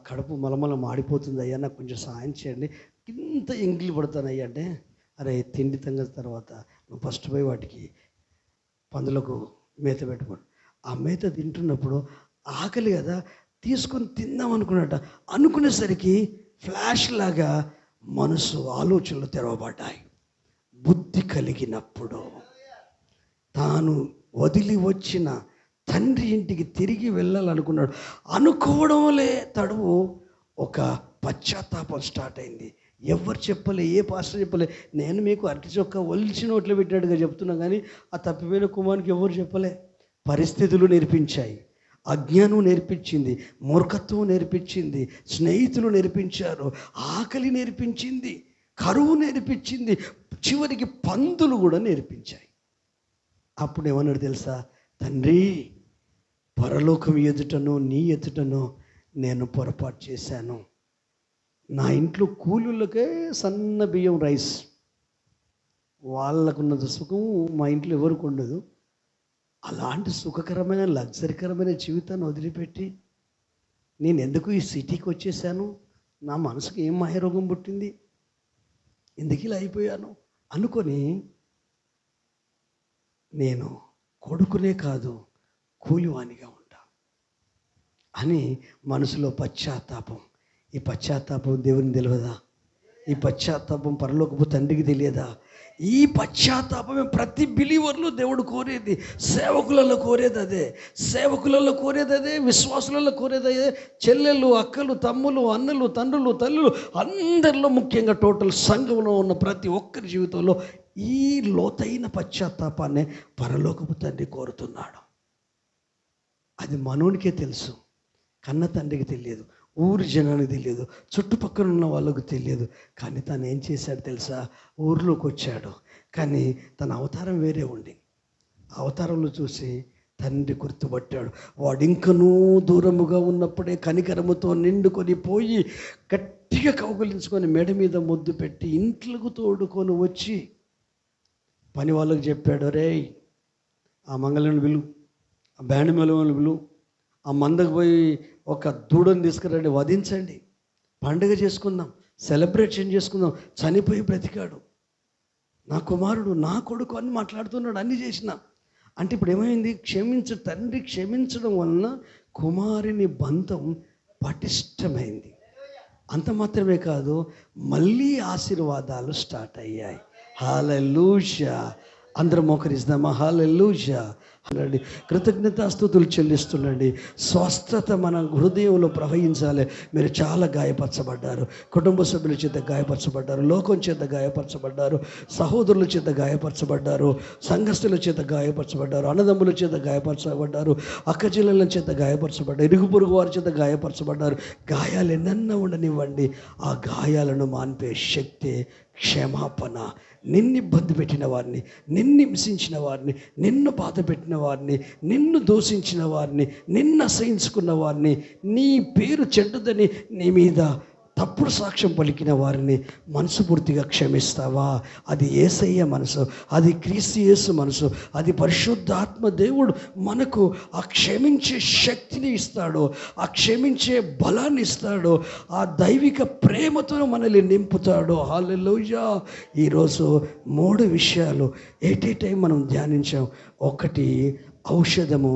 కడుపు మలమల మాడిపోతుంది అయ్యా, నాకు కొంచెం సాయం చేయండి. ఇంత ఎంగిలి పడతాను అయ్యా అంటే, అరే తిండి సంగతి తర్వాత నువ్వు ఫస్ట్ పోయి వాటికి పందులకు మేత పెట్టుకోండి. ఆ మేత తింటున్నప్పుడు ఆకలి కదా, తీసుకొని తిందాం అనుకున్నట్ట. అనుకునేసరికి ఫ్లాష్ లాగా మనసు ఆలోచనలు తెరవబడ్డాయి. బుద్ధి కలిగినప్పుడు తాను వదిలి వచ్చిన తండ్రి ఇంటికి తిరిగి వెళ్ళాలనుకున్నాడు. అనుకోవడంలే తడువు ఒక పశ్చాత్తాపం స్టార్ట్ అయింది. ఎవరు చెప్పలే, ఏ పాస్టర్ చెప్పలే. నేను మీకు అరటి చొక్క ఒలిచి నోట్లో పెట్టినట్టుగా చెప్తున్నా, కానీ ఆ తప్పిపోయిన కుమారునికి ఎవరు చెప్పలే. పరిస్థితులు నేర్పించాయి, అజ్ఞానం నేర్పించింది, మూర్ఖత్వం నేర్పించింది, స్నేహితులు నేర్పించారు, ఆకలి నేర్పించింది, కరువు నేర్పించింది, చివరికి పందులు కూడా నేర్పించాయి. అప్పుడు ఏమన్నాడు తెలుసా? తండ్రి, పరలోకం ఎదుటనో నీ ఎదుటనో నేను పొరపాటు చేశాను. నా ఇంట్లో కూలీలకే సన్న బియ్యం రైస్, వాళ్ళకున్నది సుఖం మా ఇంట్లో ఎవరికి ఉండదు. అలాంటి సుఖకరమైన లగ్జరీకరమైన జీవితాన్ని వదిలిపెట్టి నేను ఎందుకు ఈ సిటీకి వచ్చేసాను? నా మనసుకు ఏం మాయరోగం పుట్టింది? ఎందుకు ఇలా అయిపోయాను అనుకొని నేను కొడుకునే కాదు కూలివానిగా ఉంటా అని మనసులో పశ్చాత్తాపం. ఈ పశ్చాత్తాపం దేవుని తెలియదా? ఈ పశ్చాత్తాపం పరలోకపు తండ్రికి తెలియదా? ఈ పశ్చాత్తాపమే ప్రతి బిలీవర్లో దేవుడు కోరేది, సేవకులలో కోరేది అదే, సేవకులలో కోరేది అదే, విశ్వాసులలో కోరేది అదే. చెల్లెళ్ళు, అక్కలు, తమ్ములు, అన్నలు, తండ్రులు, తల్లులు అందరిలో, ముఖ్యంగా టోటల్ సంఘంలో ఉన్న ప్రతి ఒక్కరి జీవితంలో ఈ లోతైన పశ్చాత్తాపాన్ని పరలోకపు తండ్రి కోరుతున్నాడు. అది మనోనికే తెలుసు, కన్న తండ్రికి తెలియదు, ఊరి జనానికి తెలియదు, చుట్టుపక్కల ఉన్న వాళ్ళకు తెలియదు. కానీ తను ఏం చేశాడు తెలుసా? ఊరిలోకి వచ్చాడు, కానీ తన అవతారం వేరే ఉండి అవతారంలో చూసి తండ్రి గుర్తుపట్టాడు. వాడు ఇంకనూ దూరముగా ఉన్నప్పుడే కనికరముతో నిండుకొని పోయి గట్టిగా కౌగులించుకొని మెడ మీద ముద్దు పెట్టి ఇంట్లోకి తోడుకొని వచ్చి పని వాళ్ళకి చెప్పాడు, రే ఆ మంగళను విలు, ఆ బ్యాండ్ మెలవను విలు, ఆ మందకు పోయి ఒక దూడని తీసుకురండి, వధించండి, పండుగ చేసుకుందాం, సెలబ్రేషన్ చేసుకుందాం. చనిపోయి బ్రతికాడు, నా కుమారుడు, నా కొడుకు అని మాట్లాడుతున్నాడు. అన్నీ చేసిన అంటే ఇప్పుడు ఏమైంది? తండ్రి క్షమించడం వలన కుమారుని బంధం పటిష్టమైంది. అంత మాత్రమే కాదు, మళ్ళీ ఆశీర్వాదాలు స్టార్ట్ అయ్యాయి. హల్లెలూయా! అందరం మోకరిస్తామా? హల్లెలూయా! అనండి, కృతజ్ఞతాస్తుతులు చెల్లిస్తుండండి. స్వస్థత మన హృదయంలో ప్రవహించాలి. మీరు చాలా గాయపరచబడ్డారు, కుటుంబ సభ్యుల చేత గాయపరచబడ్డారు, లోకం చేత గాయపరచబడ్డారు, సహోదరుల చేత గాయపరచబడ్డారు, సంఘస్థుల చేత గాయపరచబడ్డారు, అన్నదమ్ముల చేత గాయపరచబడ్డారు, అక్కచెల్లెల చేత గాయపరచబడ్డారు, ఇరుగు పొరుగు వారి చేత గాయపరచబడ్డారు. గాయాలు ఎన్నన్నా ఉండనివ్వండి, ఆ గాయాలను మాన్పే శక్తి క్షమాపణ. నిన్ను ఇబ్బంది పెట్టిన వారిని, నిన్ను హింసించిన వారిని, నిన్ను బాధ పెట్టిన వారిని, నిన్ను దూషించిన వారిని, నిన్ను అసహించుకున్న వారిని, నీ పేరు చెడ్డదని నీ మీద తప్పుడు సాక్ష్యం పలికిన వారిని మనస్ఫూర్తిగా క్షమిస్తావా? అది యేసయ్య మనసు, అది క్రీస్తు యేసు మనసు, అది పరిశుద్ధాత్మ దేవుడు మనకు ఆ క్షమించే శక్తిని ఇస్తాడు, ఆ క్షమించే బలాన్ని ఇస్తాడు, ఆ దైవిక ప్రేమతో మనల్ని నింపుతాడు. హల్లెలూయా! ఈరోజు 3 విషయాలు ఎట్ ఏ టైం మనం ధ్యానించాం. 1 ఔషధము,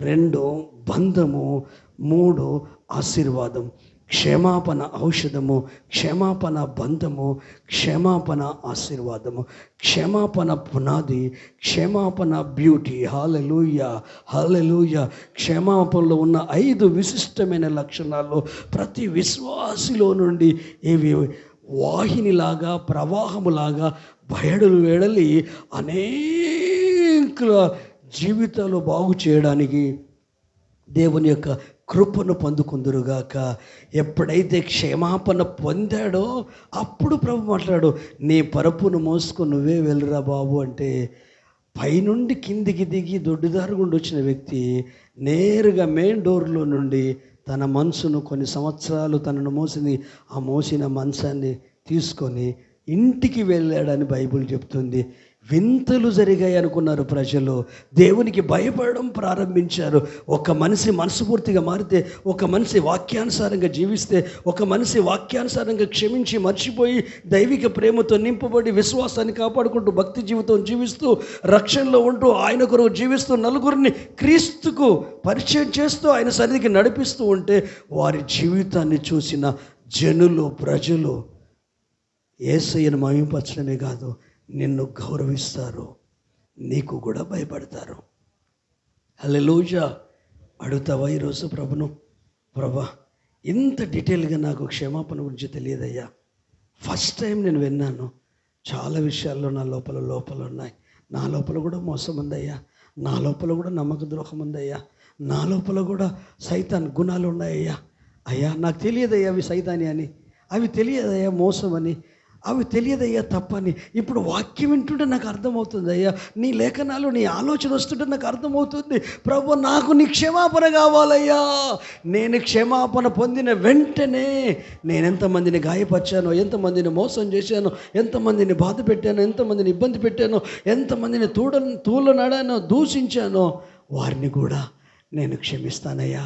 2 బంధము, 3 ఆశీర్వాదం. క్షమాపణ ఔషధము, క్షమాపణ బంధము, క్షమాపణ ఆశీర్వాదము, క్షమాపణ పునాది, క్షమాపణ బ్యూటీ. హల్లెలూయా! హల్లెలూయా! క్షమాపణలో ఉన్న 5 విశిష్టమైన లక్షణాలు ప్రతి విశ్వాసిలో నుండి ఇవి వాహినిలాగా, ప్రవాహములాగా బయలు వెడలి అనేక జీవితాలు బాగు చేయడానికి దేవుని యొక్క కృపను పొందుకుందురుగాక. ఎప్పుడైతే క్షమాపణ పొందాడో అప్పుడు ప్రభు మాట్లాడు, నీ పరుపును మోసుకొని నువ్వే వెళ్ళురా బాబు అంటే, పైనుండి కిందికి దిగి దొడ్డిదారు గుండి వచ్చిన వ్యక్తి నేరుగా మెయిన్ డోర్లో నుండి తన మనసును కొన్ని సంవత్సరాలు తనను మోసిన మంచాన్ని తీసుకొని ఇంటికి వెళ్ళాడని బైబిల్ చెప్తుంది. వింతలు జరిగాయి అనుకున్నారు ప్రజలు, దేవునికి భయపడడం ప్రారంభించారు. ఒక మనిషి మనస్ఫూర్తిగా మారితే, ఒక మనిషి వాక్యానుసారంగా జీవిస్తే, ఒక మనిషి వాక్యానుసారంగా క్షమించి మర్చిపోయి దైవిక ప్రేమతో నింపబడి విశ్వాసాన్ని కాపాడుకుంటూ భక్తి జీవితం జీవిస్తూ రక్షణలో ఉంటూ ఆయన కొరకు జీవిస్తూ నలుగురిని క్రీస్తుకు పరిచయం చేస్తూ ఆయన సన్నిధికి నడిపిస్తూ ఉంటే వారి జీవితాన్ని చూసిన ప్రజలు యేసయ్యను మహిమపరచడమే కాదు, నిన్ను గౌరవిస్తారు, నీకు కూడా భయపడతారు. హల్లెలూయా! అడుగుతావా ఈరోజు ప్రభును, ప్రభా ఇంత డీటెయిల్గా నాకు క్షమాపణ గురించి తెలియదయ్యా, ఫస్ట్ టైం నేను విన్నాను. చాలా విషయాల్లో నా లోపల ఉన్నాయి. నా లోపల కూడా మోసం ఉందయ్యా, నా లోపల కూడా నమ్మక ద్రోహం ఉందయ్యా, నా లోపల కూడా సైతాన్ గుణాలు ఉన్నాయ్యా. అయ్యా నాకు తెలియదయ్యా అవి సైతాని అని, అవి తెలియదయ్యా మోసం అని, అవి తెలియదయ్యా తప్పని. ఇప్పుడు వాక్యం వింటుంటే నాకు అర్థమవుతుంది అయ్యా, నీ లేఖనాలు నీ ఆలోచన వస్తుంటే నాకు అర్థమవుతుంది. ప్రభు నాకు నీ క్షమాపణ కావాలయ్యా. నేను క్షమాపణ పొందిన వెంటనే నేను ఎంతమందిని గాయపరిచానో, ఎంతమందిని మోసం చేశానో, ఎంతమందిని బాధ పెట్టానో, ఎంతమందిని ఇబ్బంది పెట్టానో, ఎంతమందిని తూలనాడానో, దూషించానో వారిని కూడా నేను క్షమిస్తానయ్యా.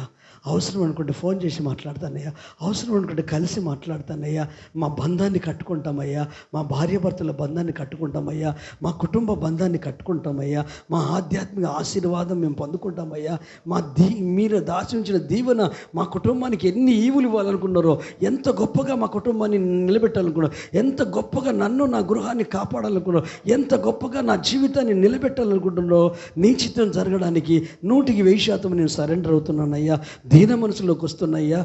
అవసరం అనుకుంటే ఫోన్ చేసి మాట్లాడతానయ్యా, అవసరం అనుకుంటే కలిసి మాట్లాడతానయ్యా. మా బంధాన్ని కట్టుకుంటామయ్యా, మా భార్యాభర్తల బంధాన్ని కట్టుకుంటామయ్యా, మా కుటుంబ బంధాన్ని కట్టుకుంటామయ్యా, మా ఆధ్యాత్మిక ఆశీర్వాదం మేము పొందుకుంటామయ్యా. మీరు దాచించిన దీవెన మా కుటుంబానికి ఎన్ని ఈవులు ఇవ్వాలనుకున్నారో, ఎంత గొప్పగా మా కుటుంబాన్ని నిలబెట్టాలనుకున్నారో, ఎంత గొప్పగా నన్ను నా గృహాన్ని కాపాడాలనుకున్నారో, ఎంత గొప్పగా నా జీవితాన్ని నిలబెట్టాలనుకుంటున్నారో, నీ చిత్తం జరగడానికి 100% నేను సరెండర్ అవుతున్నానయ్యా. దీన మనసులోకి వస్తున్నాయ్యా.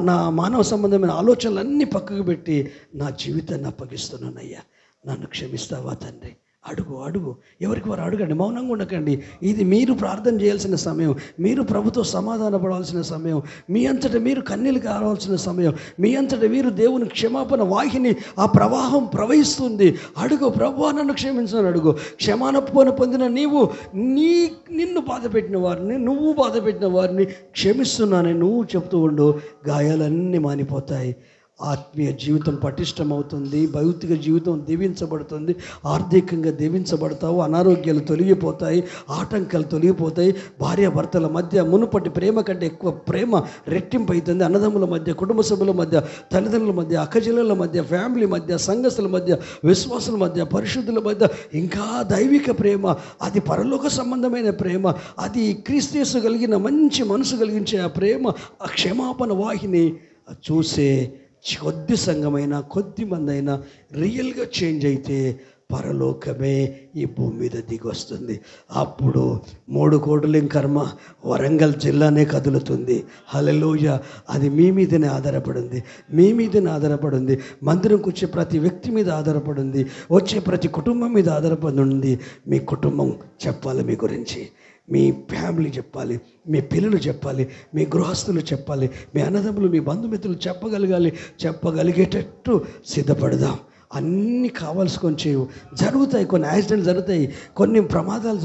నా మానవ సంబంధమైన ఆలోచనలన్నీ పక్కకు పెట్టి నా జీవితాన్ని అప్పగిస్తున్నానయ్యా. నన్ను క్షమిస్తావా తండ్రి? అడుగు ఎవరికి వారు అడగండి, మౌనంగా ఉండకండి. ఇది మీరు ప్రార్థన చేయాల్సిన సమయం, మీరు ప్రభుతో సమాధాన పడాల్సిన సమయం, మీ అంతటా మీరు కన్నీళ్ళు కావాల్సిన సమయం, మీ అంతటా మీరు దేవుని క్షమాపణ వాహిని ఆ ప్రవాహం ప్రవహిస్తుంది. అడుగు, ప్రభువా నన్ను క్షమించని అడుగు. క్షమాపణ పొందిన నీవు నిన్ను బాధ పెట్టిన వారిని, నువ్వు బాధ పెట్టిన వారిని క్షమిస్తున్నానని నువ్వు చెప్తూ ఉండు. గాయాలన్నీ మానిపోతాయి. ఆత్మీయ జీవితం పటిష్టమవుతుంది, భౌతిక జీవితం దీవించబడుతుంది, ఆర్థికంగా దీవించబడతావు, అనారోగ్యాలు తొలగిపోతాయి, ఆటంకాలు తొలగిపోతాయి. భార్యాభర్తల మధ్య మునుపటి ప్రేమ కంటే ఎక్కువ ప్రేమ రెట్టింపు అవుతుంది. అన్నదమ్ముల మధ్య, కుటుంబ సభ్యుల మధ్య, తల్లిదండ్రుల మధ్య, అక్కచెల్లెల మధ్య, ఫ్యామిలీ మధ్య, సంఘస్థుల మధ్య, విశ్వాసుల మధ్య, పరిశుద్ధుల మధ్య ఇంకా దైవిక ప్రేమ, అది పరలోక సంబంధమైన ప్రేమ, అది క్రీస్తు కలిగిన మంచి మనసు కలిగించే ఆ ప్రేమ, ఆ క్షమాపణ వాహిని చూసే కొద్ది సంఘమైనా, కొద్ది మంది అయినా రియల్గా చేంజ్ అయితే పరలోకమే ఈ భూమి మీద దిగి వస్తుంది. అప్పుడు 3 కోట్ల కర్మ వరంగల్ జిల్లానే కదులుతుంది. హల్లెలూయా. అది మీ మీదనే ఆధారపడింది, మీ మీదనే ఆధారపడింది. మందిరంకి వచ్చే ప్రతి వ్యక్తి మీద ఆధారపడింది, వచ్చే ప్రతి కుటుంబం మీద ఆధారపడి ఉంది. మీ కుటుంబం చెప్పాలి మీ గురించి, మీ ఫ్యామిలీ చెప్పాలి, మీ పిల్లలు చెప్పాలి, మీ గృహస్థులు చెప్పాలి, మీ అన్నదమ్ములు, మీ బంధుమిత్రులు చెప్పగలిగేటట్టు సిద్ధపడదాం. అన్నీ కావాల్సుకొని చేయవు. జరుగుతాయి, కొన్ని యాక్సిడెంట్లు జరుగుతాయి, కొన్ని ప్రమాదాలు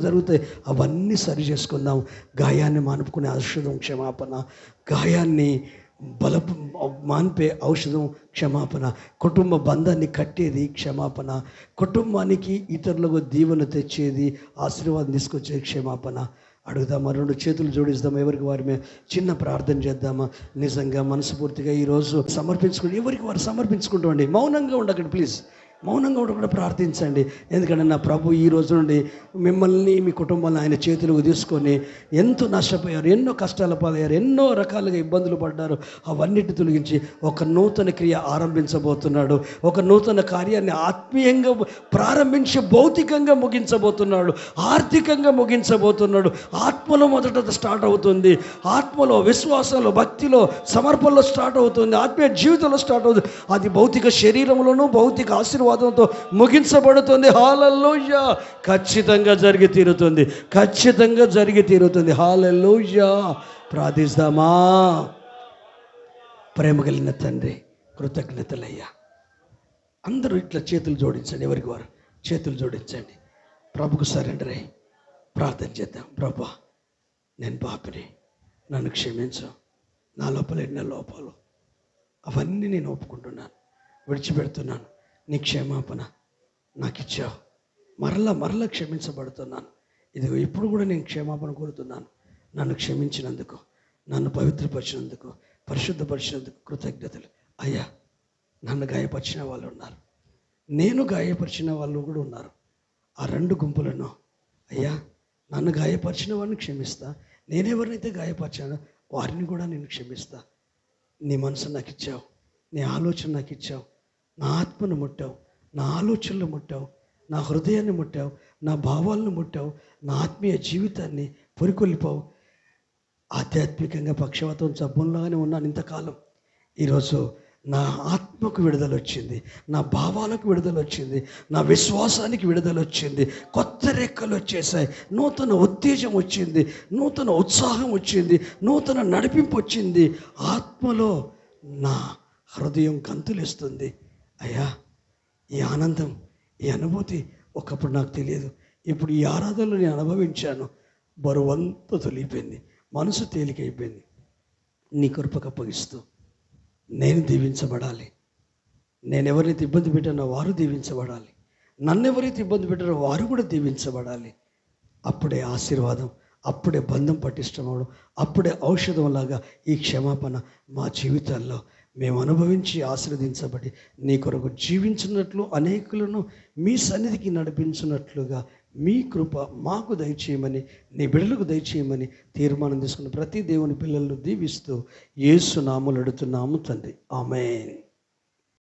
జరుగుతాయి. అవన్నీ సరి చేసుకుందాం. గాయాన్ని మానుకునే ఔషధం క్షమాపణ, గాయాన్ని మాన్పే ఔషధం క్షమాపణ, కుటుంబ బంధాన్ని కట్టేది క్షమాపణ, కుటుంబానికి ఇతరులకు దీవెన తెచ్చేది, ఆశీర్వాదం తీసుకొచ్చేది క్షమాపణ. అడుగుదామా? 2 చేతులు జోడిస్తామా? ఎవరికి వారి మీద చిన్న ప్రార్థన చేద్దామా? నిజంగా మనస్ఫూర్తిగా ఈరోజు సమర్పించుకోండి. ఎవరికి వారు సమర్పించుకుంటామండి. మౌనంగా ఉండకండి ప్లీజ్, మౌనంగా ఉండకుండా ప్రార్థించండి. ఎందుకంటే నా ప్రభు ఈ రోజు నుండి మిమ్మల్ని, మీ కుటుంబాన్ని ఆయన చేతులకు తీసుకొని ఎంతో నష్టపోయారు, ఎన్నో కష్టాల పాలయ్యారు, ఎన్నో రకాలుగా ఇబ్బందులు పడ్డారు. అవన్నిటి తొలగించి ఒక నూతన క్రియ ఆరంభించబోతున్నాడు. ఒక నూతన కార్యాన్ని ఆత్మీయంగా ప్రారంభించి భౌతికంగా ముగించబోతున్నాడు, ఆర్థికంగా ముగించబోతున్నాడు. ఆత్మలో మొదట స్టార్ట్ అవుతుంది, ఆత్మలో, విశ్వాసంలో, భక్తిలో, సమర్పణలో స్టార్ట్ అవుతుంది, ఆత్మీయ జీవితంలో స్టార్ట్ అవుతుంది. అది భౌతిక శరీరంలోనూ భౌతిక ఆశీర్వాదంతో ముగించబడుతుంది. హల్లెలూయా. ఖచ్చితంగా జరిగి తీరుతుంది. హల్లెలూయా. ప్రార్థిస్తామా? ప్రేమ కలిగిన తండ్రి, కృతజ్ఞతలయ్యా. అందరూ ఇట్లా చేతులు జోడించండి, ఎవరికి వారు చేతులు జోడించండి. ప్రభుకు సరెండర్ అయ్యి ప్రార్థన చేద్దాం. ప్రభా, నేను పాపిని, నన్ను క్షమించు. నా లోపల ఎన్నో లోపాలు, అవన్నీ నేను ఒప్పుకుంటున్నాను, విడిచిపెడుతున్నాను. నీ క్షమాపణ నాకు ఇచ్చావు, మరలా క్షమించబడుతున్నాను. ఇదిగో ఇప్పుడు కూడా నేను క్షమాపణ కోరుతున్నాను. నన్ను క్షమించినందుకు, నన్ను పవిత్రపరిచినందుకు, పరిశుద్ధపరిచినందుకు కృతజ్ఞతలు. అయ్యా, నన్ను గాయపరిచిన వాళ్ళు ఉన్నారు, నేను గాయపరిచిన వాళ్ళు కూడా ఉన్నారు. ఆ 2 గుంపులను అయ్యా, నన్ను గాయపరిచిన వాడిని క్షమిస్తా, నేనెవరినైతే గాయపరిచానో వారిని కూడా నేను క్షమిస్తా. నీ మనసు నాకు ఇచ్చావు, నీ ఆలోచన నాకు ఇచ్చావు, నా ఆత్మను ముట్టావు, నా ఆలోచనలు ముట్టావు, నా హృదయాన్ని ముట్టావు, నా భావాలను ముట్టావు, నా ఆత్మీయ జీవితాన్ని పురికొల్పావు. ఆధ్యాత్మికంగా పక్షవాతం జబ్బుల్లాగానే ఉన్నాను ఇంతకాలం. ఈరోజు నా ఆత్మకు విడుదల వచ్చింది, నా భావాలకు విడుదల వచ్చింది, నా విశ్వాసానికి విడుదల వచ్చింది. కొత్త రెక్కలు వచ్చేసాయి, నూతన ఉత్తేజం వచ్చింది, నూతన ఉత్సాహం వచ్చింది, నూతన నడిపింపు వచ్చింది. ఆత్మలో నా హృదయం గంతులేస్తుంది. అయ్యా, ఈ ఆనందం, ఈ అనుభూతి ఒకప్పుడు నాకు తెలియదు. ఇప్పుడు ఈ ఆరాధనలో నేను అనుభవించాను. బరువంతా తొలిగిపోయింది, మనసు తేలికైపోయింది. నీ కృపకు అప్పగిస్తూ నేను దీవించబడాలి. నేను ఎవరైతే ఇబ్బంది పెట్టానో వారు దీవించబడాలి. నన్ను ఎవరైతే ఇబ్బంది పెట్టారో వారు కూడా దీవించబడాలి. అప్పుడే ఆశీర్వాదం, అప్పుడే బంధం పటిష్టమవడం, అప్పుడే ఔషధంలాగా ఈ క్షమాపణ మా జీవితాల్లో మేము అనుభవించి ఆశీర్వదించబడి నీ కొరకు జీవించినట్లు, అనేకులను మీ సన్నిధికి నడిపించినట్లుగా మీ కృప మాకు దయచేయమని, నీ బిడ్డలకు దయచేయమని తీర్మానం తీసుకుని ప్రతి దేవుని పిల్లలను దీవిస్తూ యేసు నామములో అడుగుతున్నాము తండ్రి. ఆమేన్.